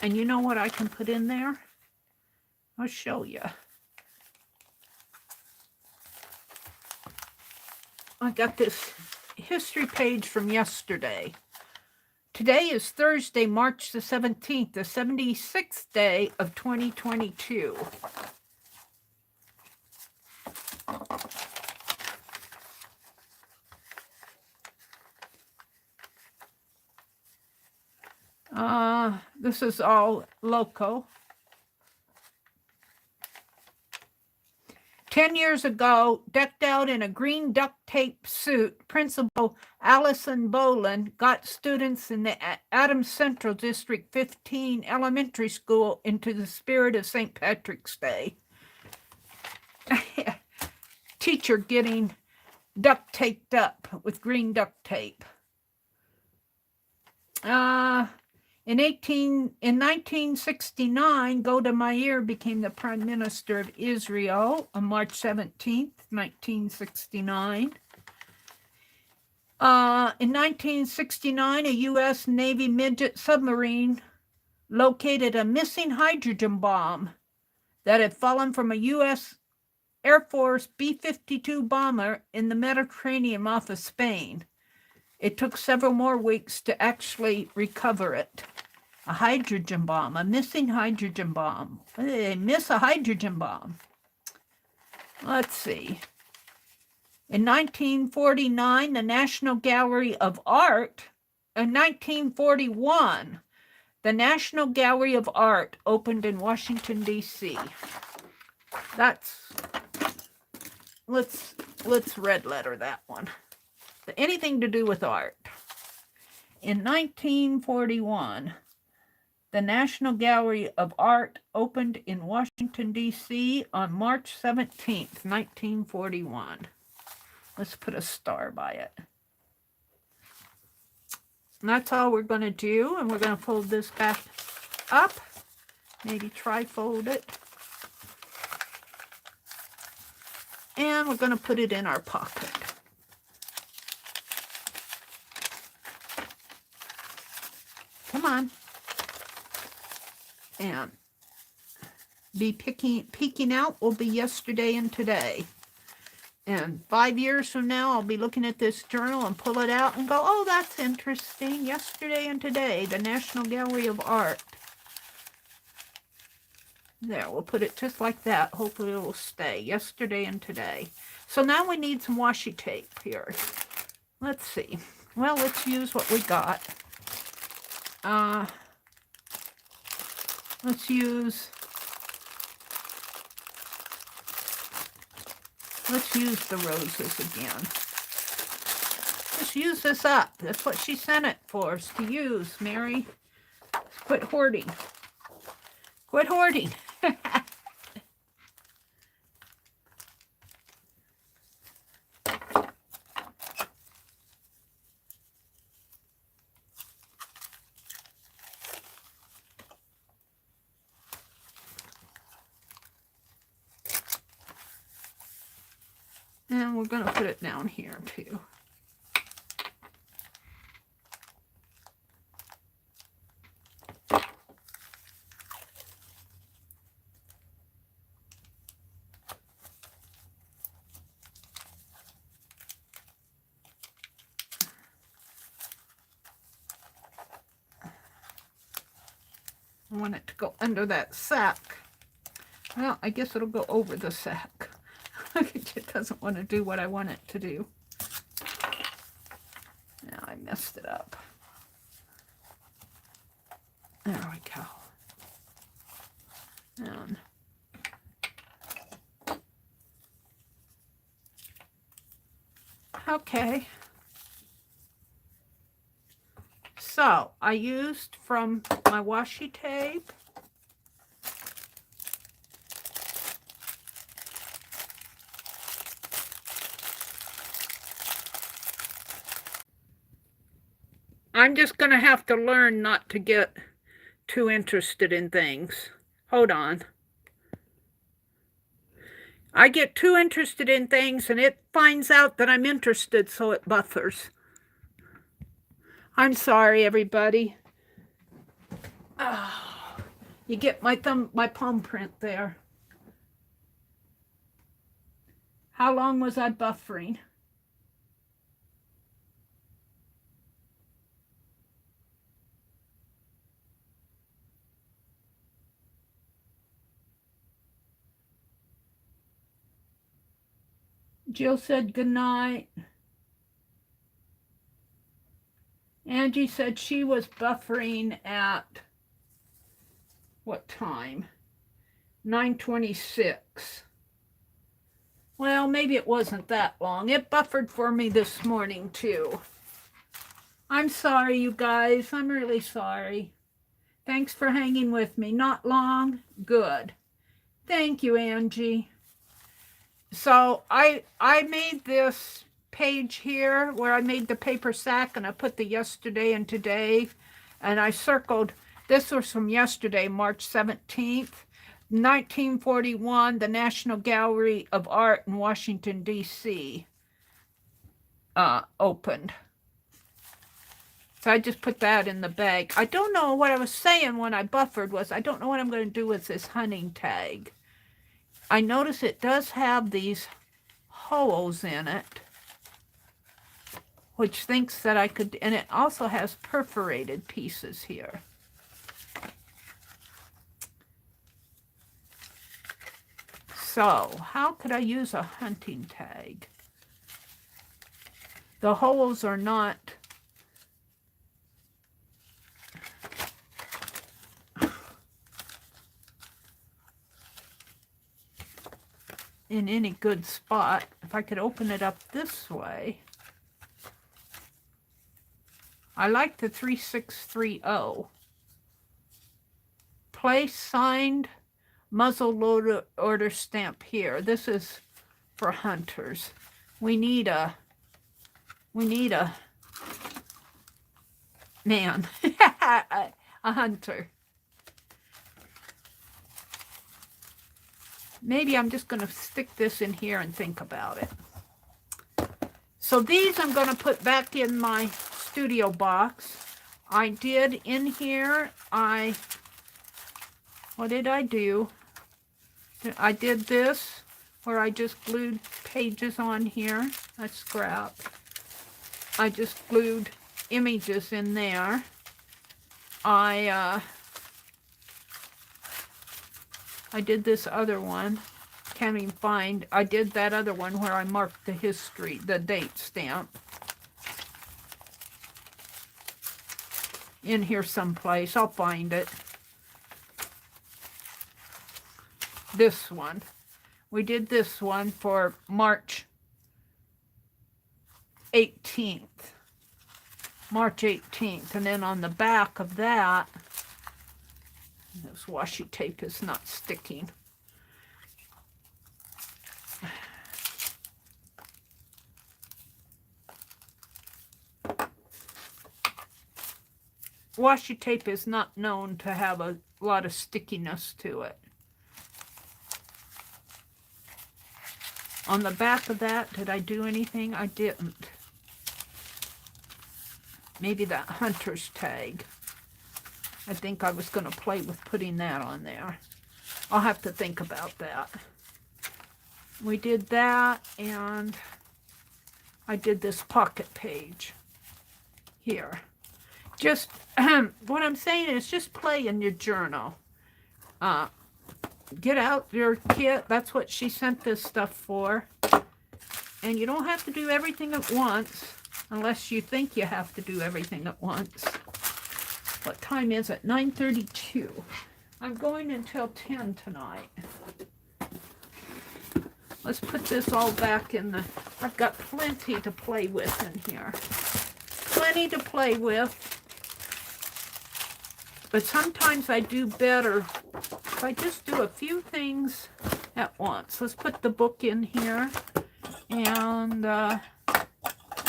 And you know what I can put in there? I'll show you. I got this history page from yesterday. Today is Thursday, March the 17th, the 76th day of 2022. This is all loco. 10 years ago, decked out in a green duct tape suit, Principal Allison Boland got students in the Adams Central District 15 Elementary School into the spirit of St. Patrick's Day. Teacher getting duct taped up with green duct tape. In 1969, Golda Meir became the Prime Minister of Israel on March 17th, 1969. In 1969, a U.S. Navy midget submarine located a missing hydrogen bomb that had fallen from a U.S. Air Force B-52 bomber in the Mediterranean off of Spain. It took several more weeks to actually recover it. A hydrogen bomb, a missing hydrogen bomb. They miss a hydrogen bomb. Let's see. In 1949, the National Gallery of Art, in 1941, the National Gallery of Art opened in Washington, D.C. Let's red letter that one. Anything to do with art. In 1941, the National Gallery of Art opened in Washington, D.C. on March 17th, 1941. Let's put a star by it. And that's all we're going to do. And we're going to fold this back up. Maybe tri-fold it. And we're going to put it in our pocket. Come on. And peeking out will be yesterday and today. And 5 years from now, I'll be looking at this journal and pull it out and go, oh, that's interesting. Yesterday and today, the National Gallery of Art. There, we'll put it just like that. Hopefully it will stay. Yesterday and today. So now we need some washi tape here. Let's see. Well, let's use what we got. Let's use the roses again. Just use this up. That's what she sent it for, is to use, Meri. Quit hoarding. Quit hoarding. And we're going to put it down here too. I want it to go under that sack. Well, I guess it'll go over the sack. It doesn't want to do what I want it to do. Now I messed it up. There we go. And okay. So I used from my washi tape. I'm just going to have to learn not to get too interested in things. Hold on. I get too interested in things and it finds out that I'm interested, so it buffers. I'm sorry, everybody. Oh, you get my palm print there. How long was I buffering? Jill said good night. Angie said she was buffering at what time? 9:26. Well, maybe it wasn't that long. It buffered for me this morning too. I'm sorry, you guys. I'm really sorry. Thanks for hanging with me. Not long. Good. Thank you, Angie. So I made this page here where I made the paper sack, and I put the yesterday and today, and I circled. This was from yesterday, March 17th, 1941, the National Gallery of Art in Washington, D.C. Opened. So I just put that in the bag. I don't know what I was saying when I buffered was I don't know what I'm going to do with this hunting tag. I notice it does have these holes in it, which thinks that I could, and it also has perforated pieces here. So, how could I use a hunting tag? The holes are not in any good spot. If I could open it up this way. I like the 3630. Place signed muzzle loader order stamp here. This is for hunters. We need a man, a hunter. Maybe I'm just going to stick this in here and think about it. So these I'm going to put back in my studio box. I did in here, what did I do? I did this where I just glued pages on here. I scrap. I just glued images in there. I did this other one. Can't even find. I did that other one where I marked the history, the date stamp. In here someplace. I'll find it. this one. We did this one for March 18th. March 18th. And then on the back of that, this washi tape is not sticking. Washi tape is not known to have a lot of stickiness to it. On the back of that, did I do anything? I didn't. Maybe that hunter's tag. I think I was going to play with putting that on there. I'll have to think about that. We did that, and I did this pocket page here. Just, what I'm saying is just play in your journal. Get out your kit. That's what she sent this stuff for. And you don't have to do everything at once, unless you think you have to do everything at once. What time is it? 9:32. I'm going until 10 tonight. Let's put this all back in the... I've got plenty to play with in here. Plenty to play with. But sometimes I do better if I just do a few things at once. Let's put the book in here. And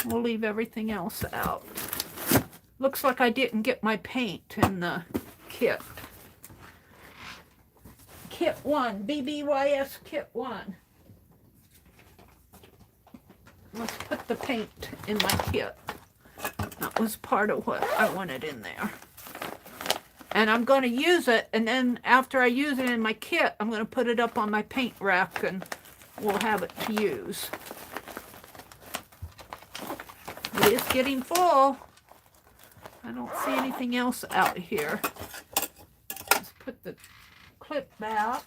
we'll leave everything else out. Looks like I didn't get my paint in the kit. Kit 1, BBYS Kit 1. Let's put the paint in my kit. That was part of what I wanted in there. And I'm going to use it, and then after I use it in my kit, I'm going to put it up on my paint rack, and we'll have it to use. It is getting full. I don't see anything else out here. Let's put the clip back.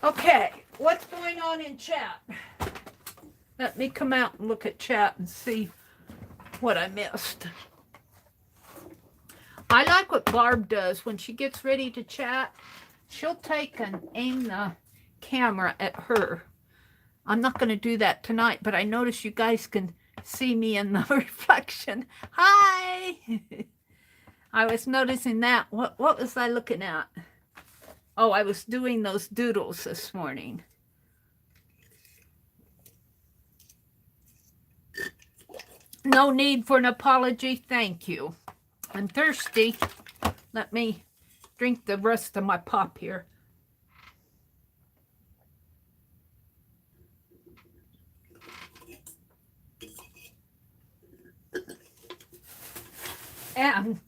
Okay, what's going on in chat? Let me come out and look at chat and see what I missed. I like what Barb does. When she gets ready to chat, she'll take and aim the camera at her. I'm not going to do that tonight, but I notice you guys can see me in the reflection. Hi! I was noticing that. What was I looking at? Oh, I was doing those doodles this morning. No need for an apology. Thank you. I'm thirsty. Let me drink the rest of my pop here. And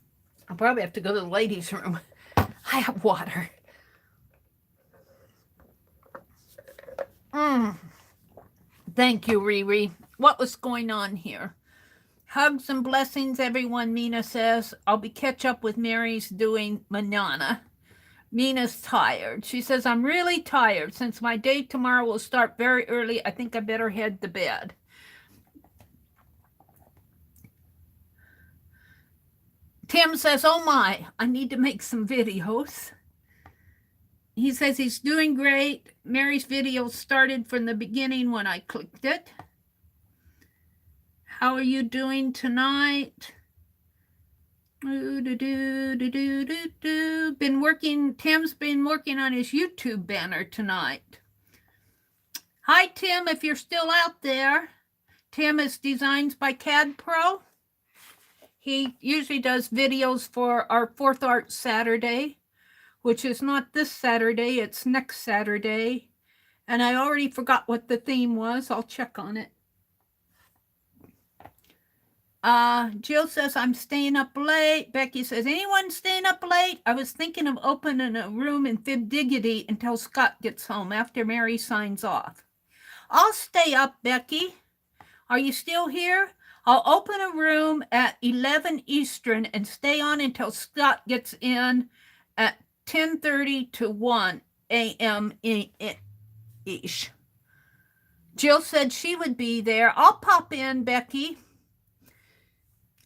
I'll probably have to go to the ladies' room. I have water. Thank you, Riri. What was going on here? Hugs and blessings, everyone, Mina says. I'll be catch up with Mary's doing manana. Mina's tired. She says, I'm really tired. Since my day tomorrow will start very early, I think I better head to bed. Tim says, oh my, I need to make some videos. He says he's doing great. Mary's video started from the beginning when I clicked it. How are you doing tonight? Tim's been working on his YouTube banner tonight. Hi, Tim, if you're still out there. Tim is Designs by CAD Pro. He usually does videos for our 4th Art Saturday, which is not this Saturday, it's next Saturday. And I already forgot what the theme was. I'll check on it. Jill says, I'm staying up late. Becky says, anyone staying up late? I was thinking of opening a room in Fibdiggity until Scott gets home after Meri signs off. I'll stay up, Becky. Are you still here? I'll open a room at 11 Eastern and stay on until Scott gets in at 10:30 to 1 a.m. ish. Jill said she would be there. I'll pop in, Becky.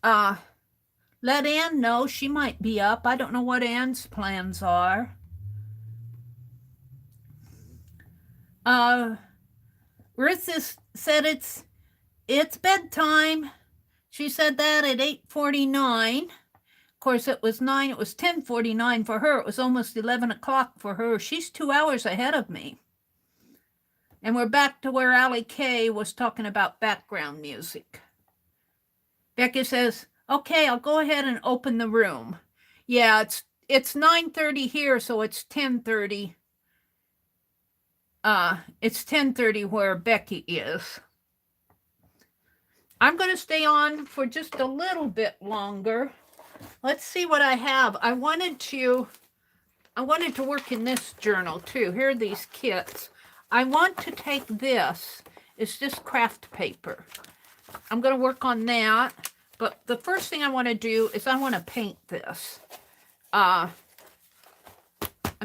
Let Ann know she might be up. I don't know what Ann's plans are. Rissa said it's bedtime. She said that at 8:49. Of course, it was 10:49 for her. It was almost 11 o'clock for her. She's 2 hours ahead of me. And we're back to where Allie Kay was talking about background music. Becky says, okay, I'll go ahead and open the room. Yeah, it's 9:30 here, so it's 10:30. It's 10:30 where Becky is. I'm going to stay on for just a little bit longer. Let's see what I have. I wanted to work in this journal too. Here are these kits. I want to take this. It's just craft paper. I'm going to work on that. But the first thing I want to do is I want to paint this. I'm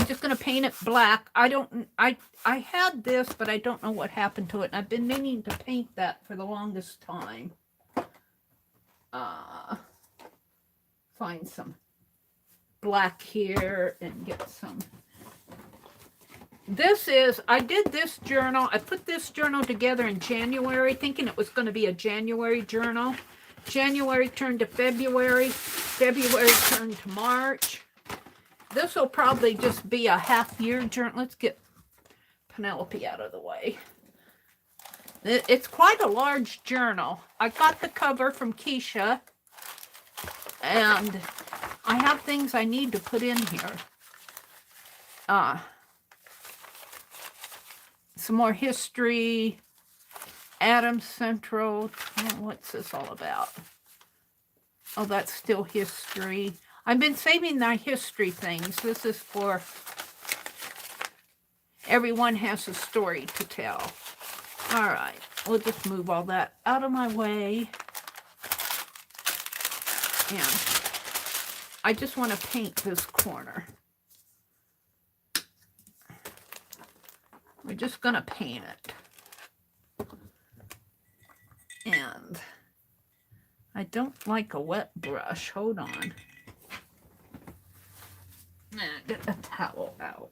just going to paint it black. I had this, but I don't know what happened to it. And I've been meaning to paint that for the longest time. Find some black here and get some. I did this journal. I put this journal together in January, thinking it was going to be a January journal. January turned to February. February turned to March. This will probably just be a half-year journal. Let's get Penelope out of the way. It's quite a large journal. I got the cover from Keisha, and I have things I need to put in here. Some more history. Adams Central. Oh, what's this all about? Oh, that's still history. I've been saving my history things. This is for everyone has a story to tell. All right, we'll just move all that out of my way. And I just want to paint this corner. We're just going to paint it. And I don't like a wet brush. Hold on. Get the towel out.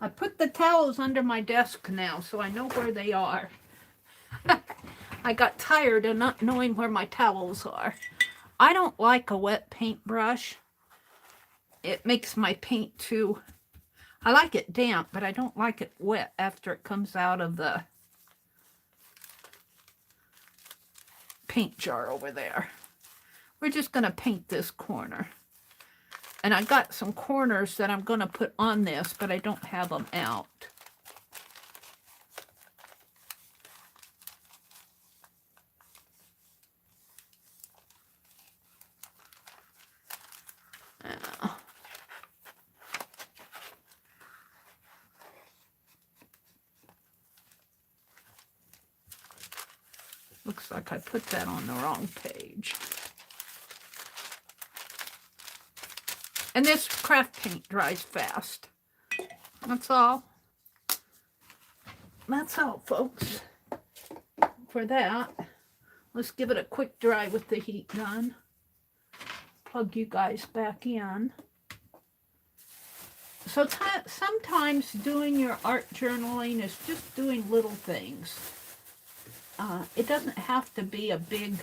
I put the towels under my desk now, so I know where they are. I got tired of not knowing where my towels are. I don't like a wet paintbrush. It makes my paint too... I like it damp, but I don't like it wet after it comes out of the paint jar over there. We're just going to paint this corner. And I got some corners that I'm going to put on this, but I don't have them out. Looks like I put that on the wrong page. And this craft paint dries fast. That's all. That's all, folks, for that. Let's give it a quick dry with the heat gun. Plug you guys back in. So sometimes doing your art journaling is just doing little things. It doesn't have to be a big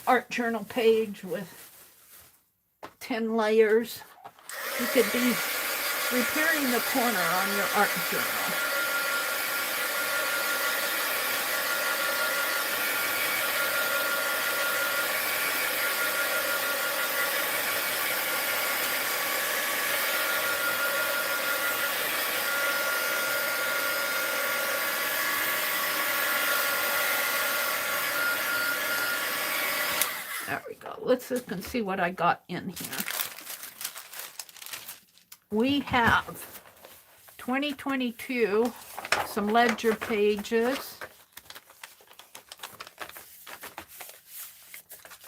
art journal page with 10 layers. You could be repairing the corner on your art journal. There we go. Let's look and see what I got in here. We have 2022, some ledger pages.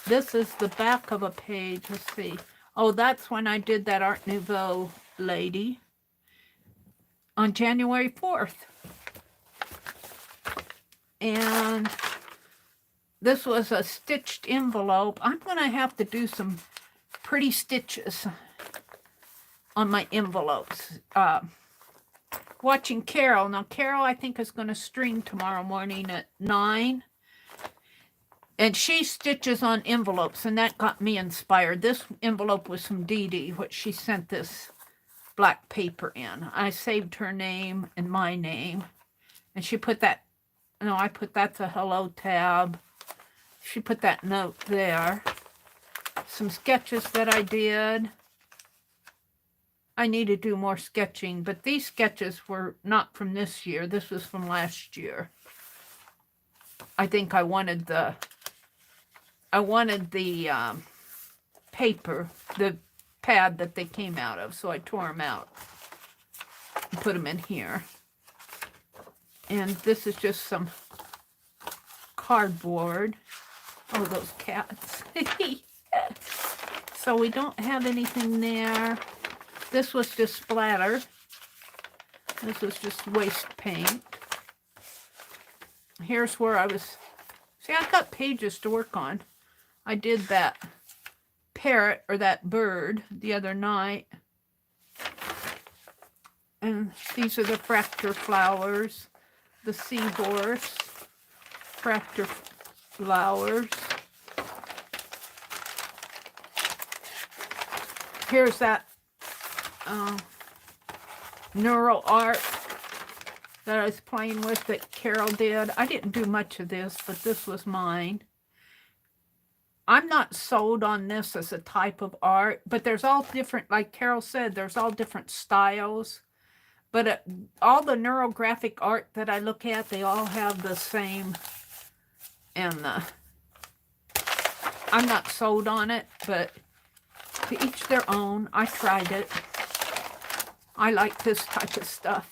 This is the back of a page. Let's see. Oh, that's when I did that Art Nouveau lady on January 4th. And this was a stitched envelope. I'm going to have to do some pretty stitches on my envelopes. watching Carol. Now, Carol, I think, is going to stream tomorrow morning at 9. And she stitches on envelopes, and that got me inspired. This envelope was from Dee Dee, which she sent this black paper in. I saved her name and my name. And she put that, no, I put that's a hello tab. She put that note there. Some sketches that I did. I need to do more sketching, but these sketches were not from this year. This was from last year. I think I wanted the paper, the pad that they came out of, so I tore them out and put them in here. And this is just some cardboard. Oh, those cats. So we don't have anything there. This was just splatter. This was just waste paint. Here's where I was... See, I've got pages to work on. I did that parrot, or that bird, the other night. And these are the fracture flowers. The seahorse. Fracture flowers. Here's that neural art that I was playing with that Carol did. I didn't do much of this, but this was mine. I'm not sold on this as a type of art, but there's all different, like Carol said, there's all different styles. But all the neurographic art that I look at, they all have the same, and I'm not sold on it, but to each their own. I tried it. I like this type of stuff,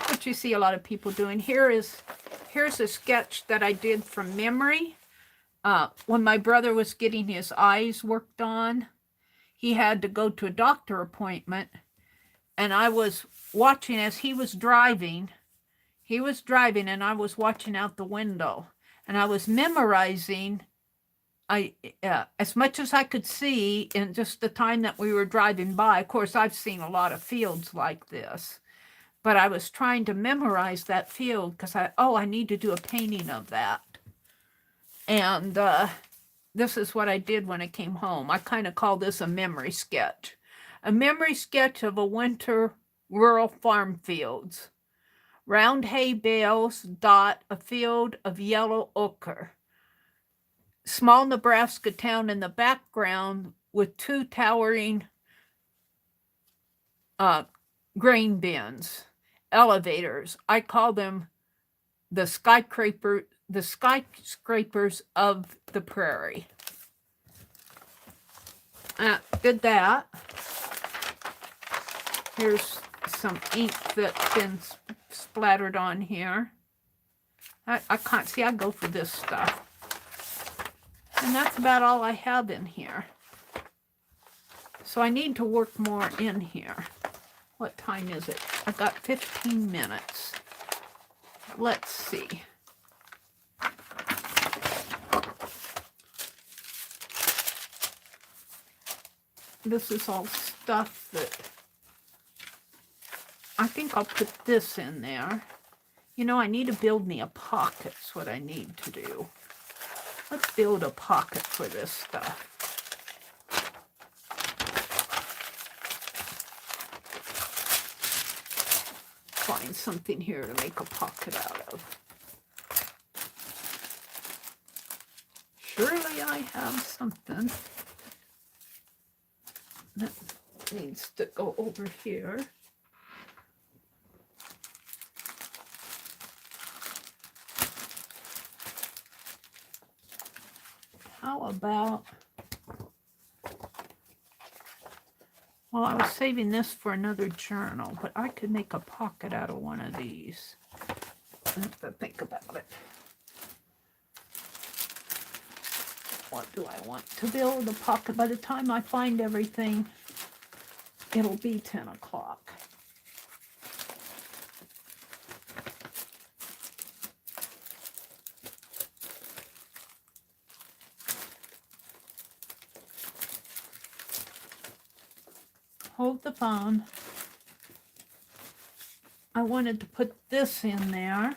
what you see a lot of people doing. Here's a sketch that I did from memory. When my brother was getting his eyes worked on, he had to go to a doctor appointment, and I was watching as he was driving. He was driving, and I was watching out the window, and I was memorizing as much as I could see in just the time that we were driving by. Of course, I've seen a lot of fields like this, but I was trying to memorize that field because I need to do a painting of that. And this is what I did when I came home. I kind of call this a memory sketch. A memory sketch of a winter rural farm fields. Round hay bales dot a field of yellow ochre. Small Nebraska town in the background with 2 towering grain bins, elevators. I call them the skyscrapers of the prairie. Did that. Here's some ink that's been splattered on here. I can't see. I go for this stuff. And that's about all I have in here. So I need to work more in here. What time is it? I've got 15 minutes. Let's see. This is all stuff that... I think I'll put this in there. You know, I need to build me a pocket. That's what I need to do. Let's build a pocket for this stuff. Find something here to make a pocket out of. Surely I have something that needs to go over here. How about, well, I was saving this for another journal, but I could make a pocket out of one of these. I have to think about it. What do I want to build a pocket? By the time I find everything, it'll be 10 o'clock. Hold the phone. I wanted to put this in there.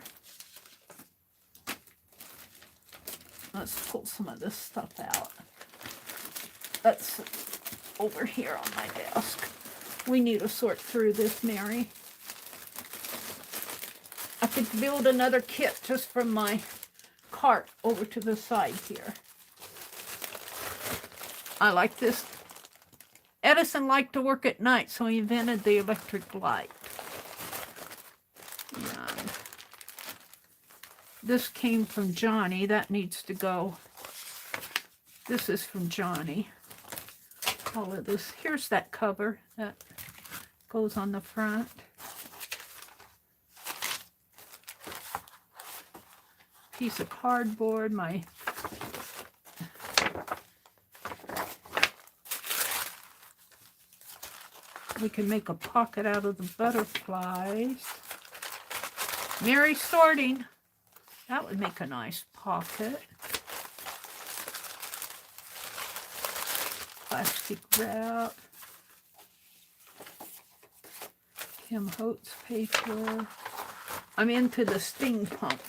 Let's pull some of this stuff out. That's over here on my desk. We need to sort through this, Meri. I could build another kit just from my cart over to the side here. I like this. Edison liked to work at night, so he invented the electric light. And this came from Johnny. That needs to go. This is from Johnny. All of this. Here's that cover that goes on the front. Piece of cardboard. We can make a pocket out of the butterflies. Meri sorting. That would make a nice pocket. Plastic wrap. Kim Holtz paper. I'm into the steampunk.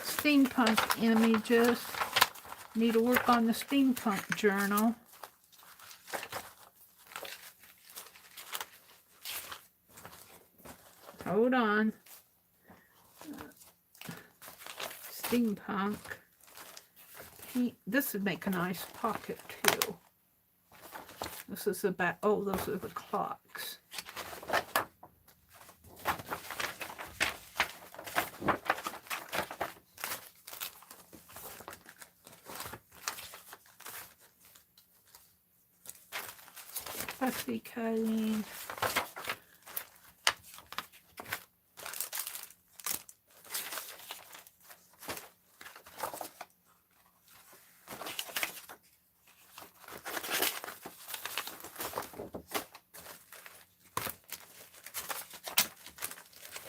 Steampunk images. Need to work on the steampunk journal. Hold on. Steampunk. This would make a nice pocket too. This is the back. Oh, those are the clocks. Fussy cutting.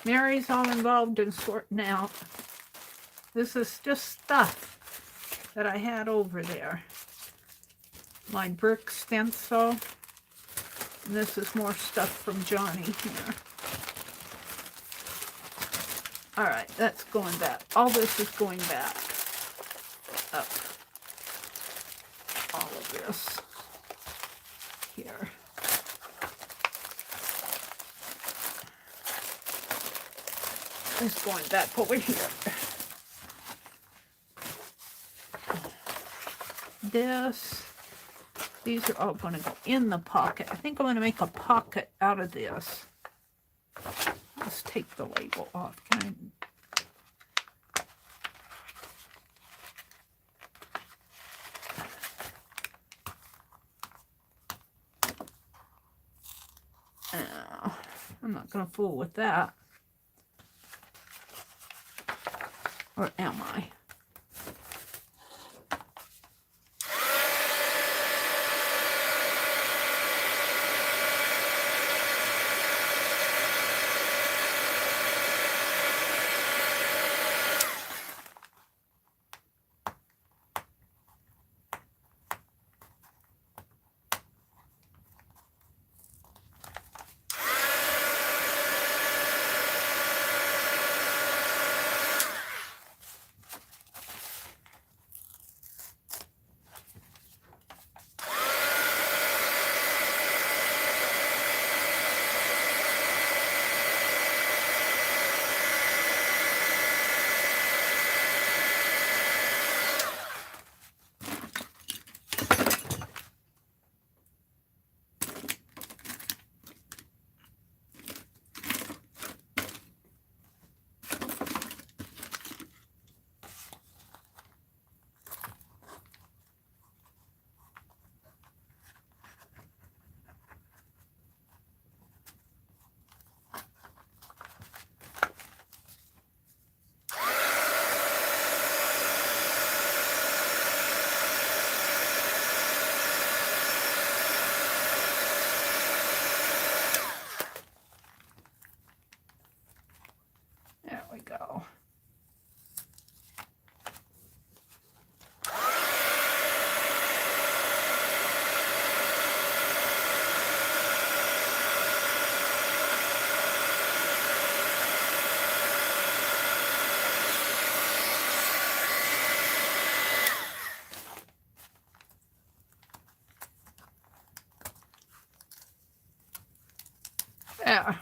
Meri's all involved in sorting out. This is just stuff that I had over there. My brick stencil. And this is more stuff from Johnny here. All right, that's going back. All this is going back up. All of this here. It's going back over here. These are all going to go in the pocket. I think I'm going to make a pocket out of this. Let's take the label off. I'm not going to fool with that. Or am I? Yeah.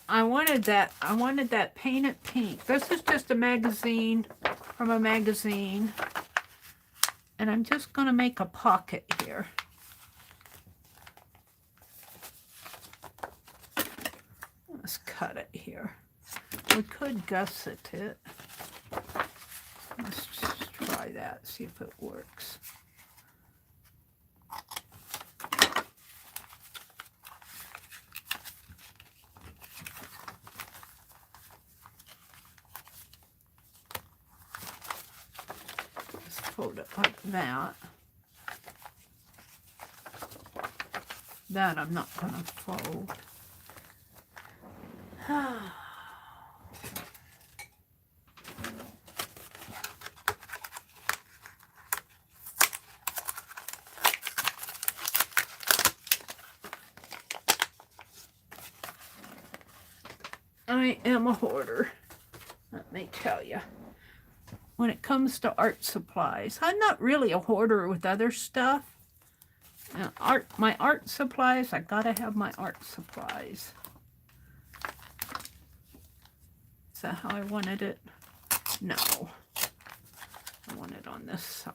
I wanted that painted pink. This is just a magazine from a magazine. And I'm just going to make a pocket here. Let's cut it here. We could gusset it. Let's just try that, see if it works. Just fold it like that. That I'm not going to fold. I am a hoarder, let me tell you. When it comes to art supplies, I'm not really a hoarder with other stuff. My art supplies, I gotta have my art supplies. Is that how I wanted it? No. I want it on this side.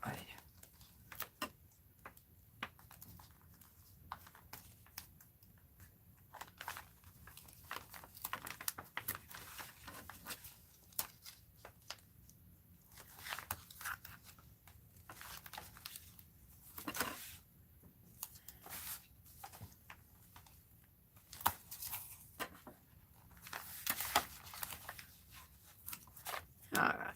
All right.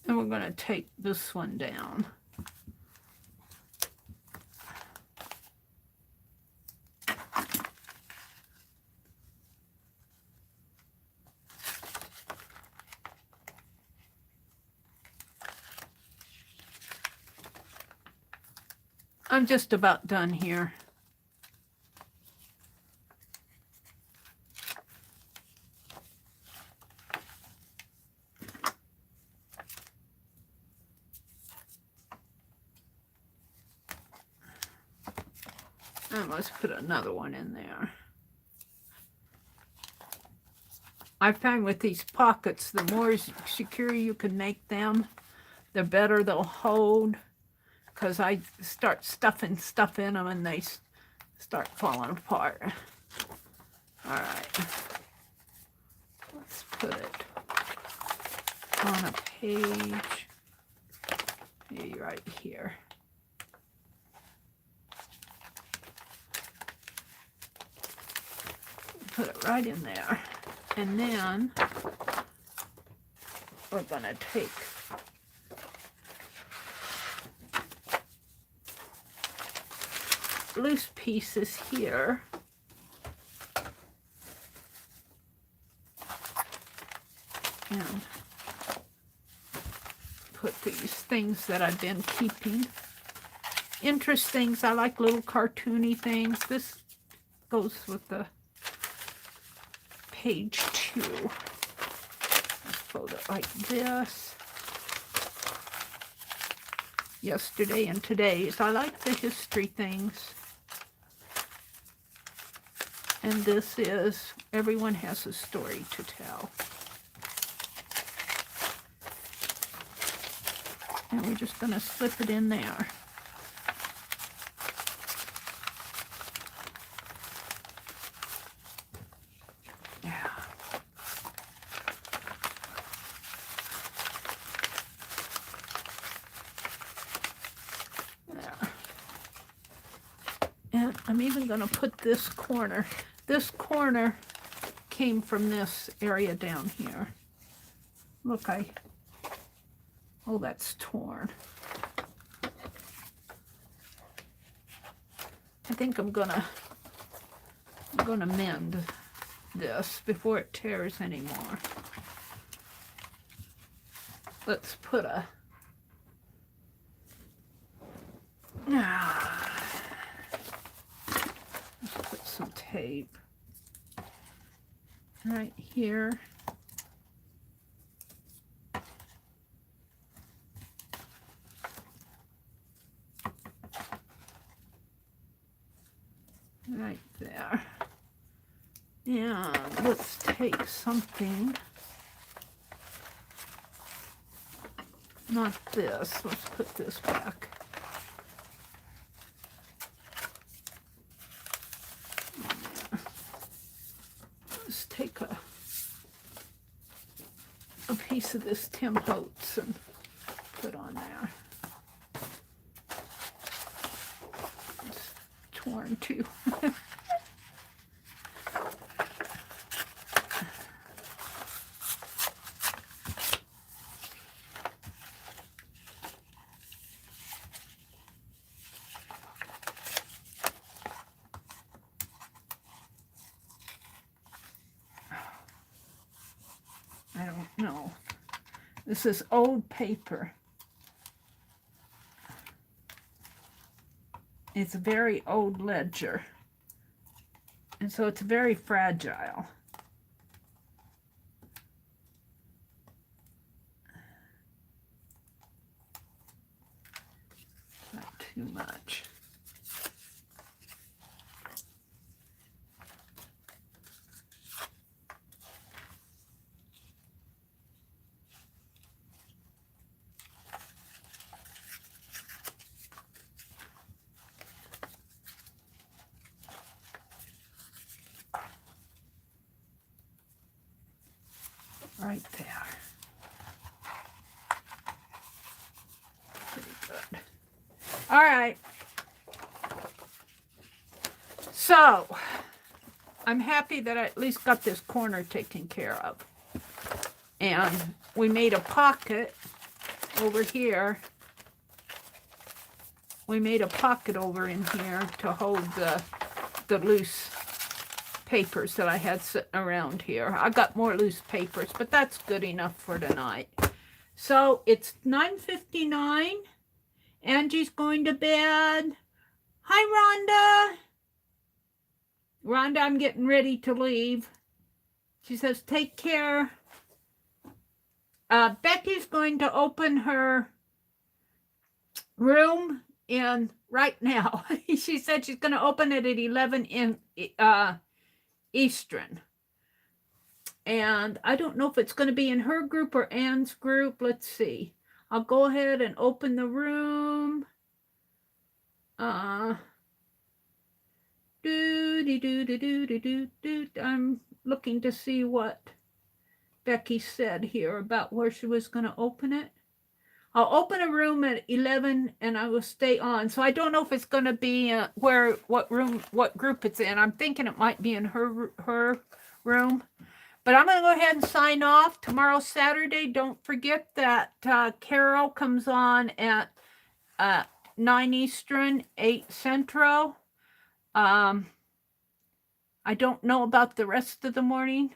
And we're going to take this one down. I'm just about done here. And let's put another one in there. I find with these pockets, the more secure you can make them, the better they'll hold. Because I start stuffing stuff in them and they start falling apart. All right. Let's put it on a page. Maybe right here. Put it right in there. And then we're going to take loose pieces here. And put these things that I've been keeping. Interest things. I like little cartoony things. This goes with the page 2. Let's fold it like this. Yesterday and today's. I like the history things. And this is, everyone has a story to tell. And we're just going to slip it in there. Yeah. And I'm even going to put this corner. This corner came from this area down here. Look, oh, that's torn. I think I'm gonna mend this before it tears anymore. Let's put a let's put some tape right here. Right there. And let's take something, not this, let's put this back. Let's take a piece of this Tim Holtz and put on there. It's torn too. I don't know. This is old paper. It's a very old ledger. And so it's very fragile. Not too much. Right there. Pretty good. All right. So, I'm happy that I at least got this corner taken care of. And we made a pocket over here. We made a pocket over in here to hold the loose papers that I had sitting around here. I got more loose papers, but that's good enough for tonight. So it's 9:59. Angie's going to bed. Hi, Rhonda. Rhonda, I'm getting ready to leave. She says, take care. Becky's going to open her room in right now. She said she's going to open it at 11 in Eastern. And I don't know if it's going to be in her group or Anne's group. Let's see. I'll go ahead and open the room. I'm looking to see what Becky said here about where she was going to open it. I'll open a room at 11 and I will stay on. So I don't know if it's going to be what group it's in. I'm thinking it might be in her room. But I'm going to go ahead and sign off. Tomorrow, Saturday, don't forget that Carol comes on at 9 Eastern, 8 Central. I don't know about the rest of the morning.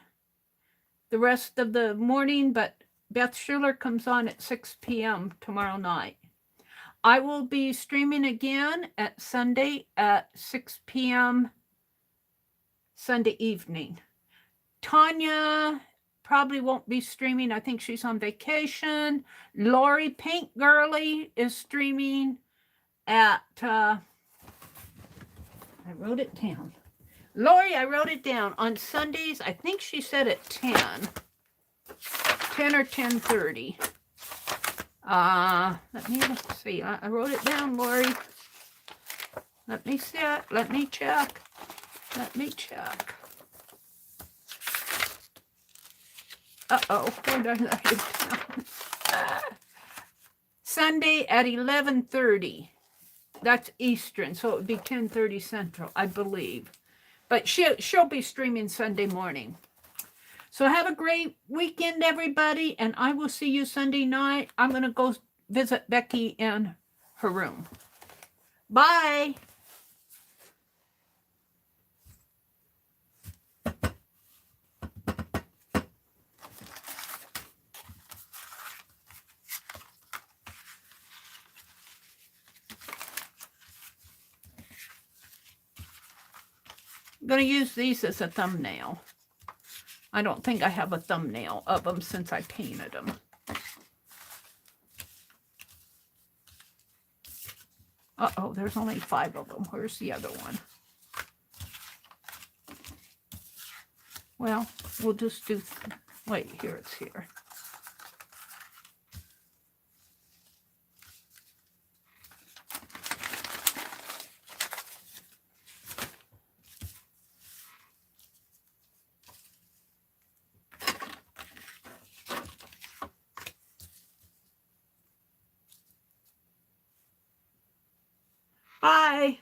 But Beth Schuler comes on at 6 p.m. tomorrow night. I will be streaming again at Sunday at 6 p.m. Sunday evening. Tanya probably won't be streaming. I think she's on vacation. Lori Pink Girly is streaming at, I wrote it down. Lori, I wrote it down. On Sundays, I think she said at 10 or 10:30. Let me see. I wrote it down, Lori. Let me see it. Let me check. Uh-oh. Where did I write it down? Sunday at 11:30. That's Eastern, so it would be 10:30 Central, I believe. But she'll be streaming Sunday morning. So have a great weekend, everybody, and I will see you Sunday night. I'm going to go visit Becky in her room. Bye. I'm going to use these as a thumbnail. I don't think I have a thumbnail of them since I painted them. Uh-oh, there's only 5 of them. Where's the other one? Well, we'll just do... Wait, here it's here. Bye.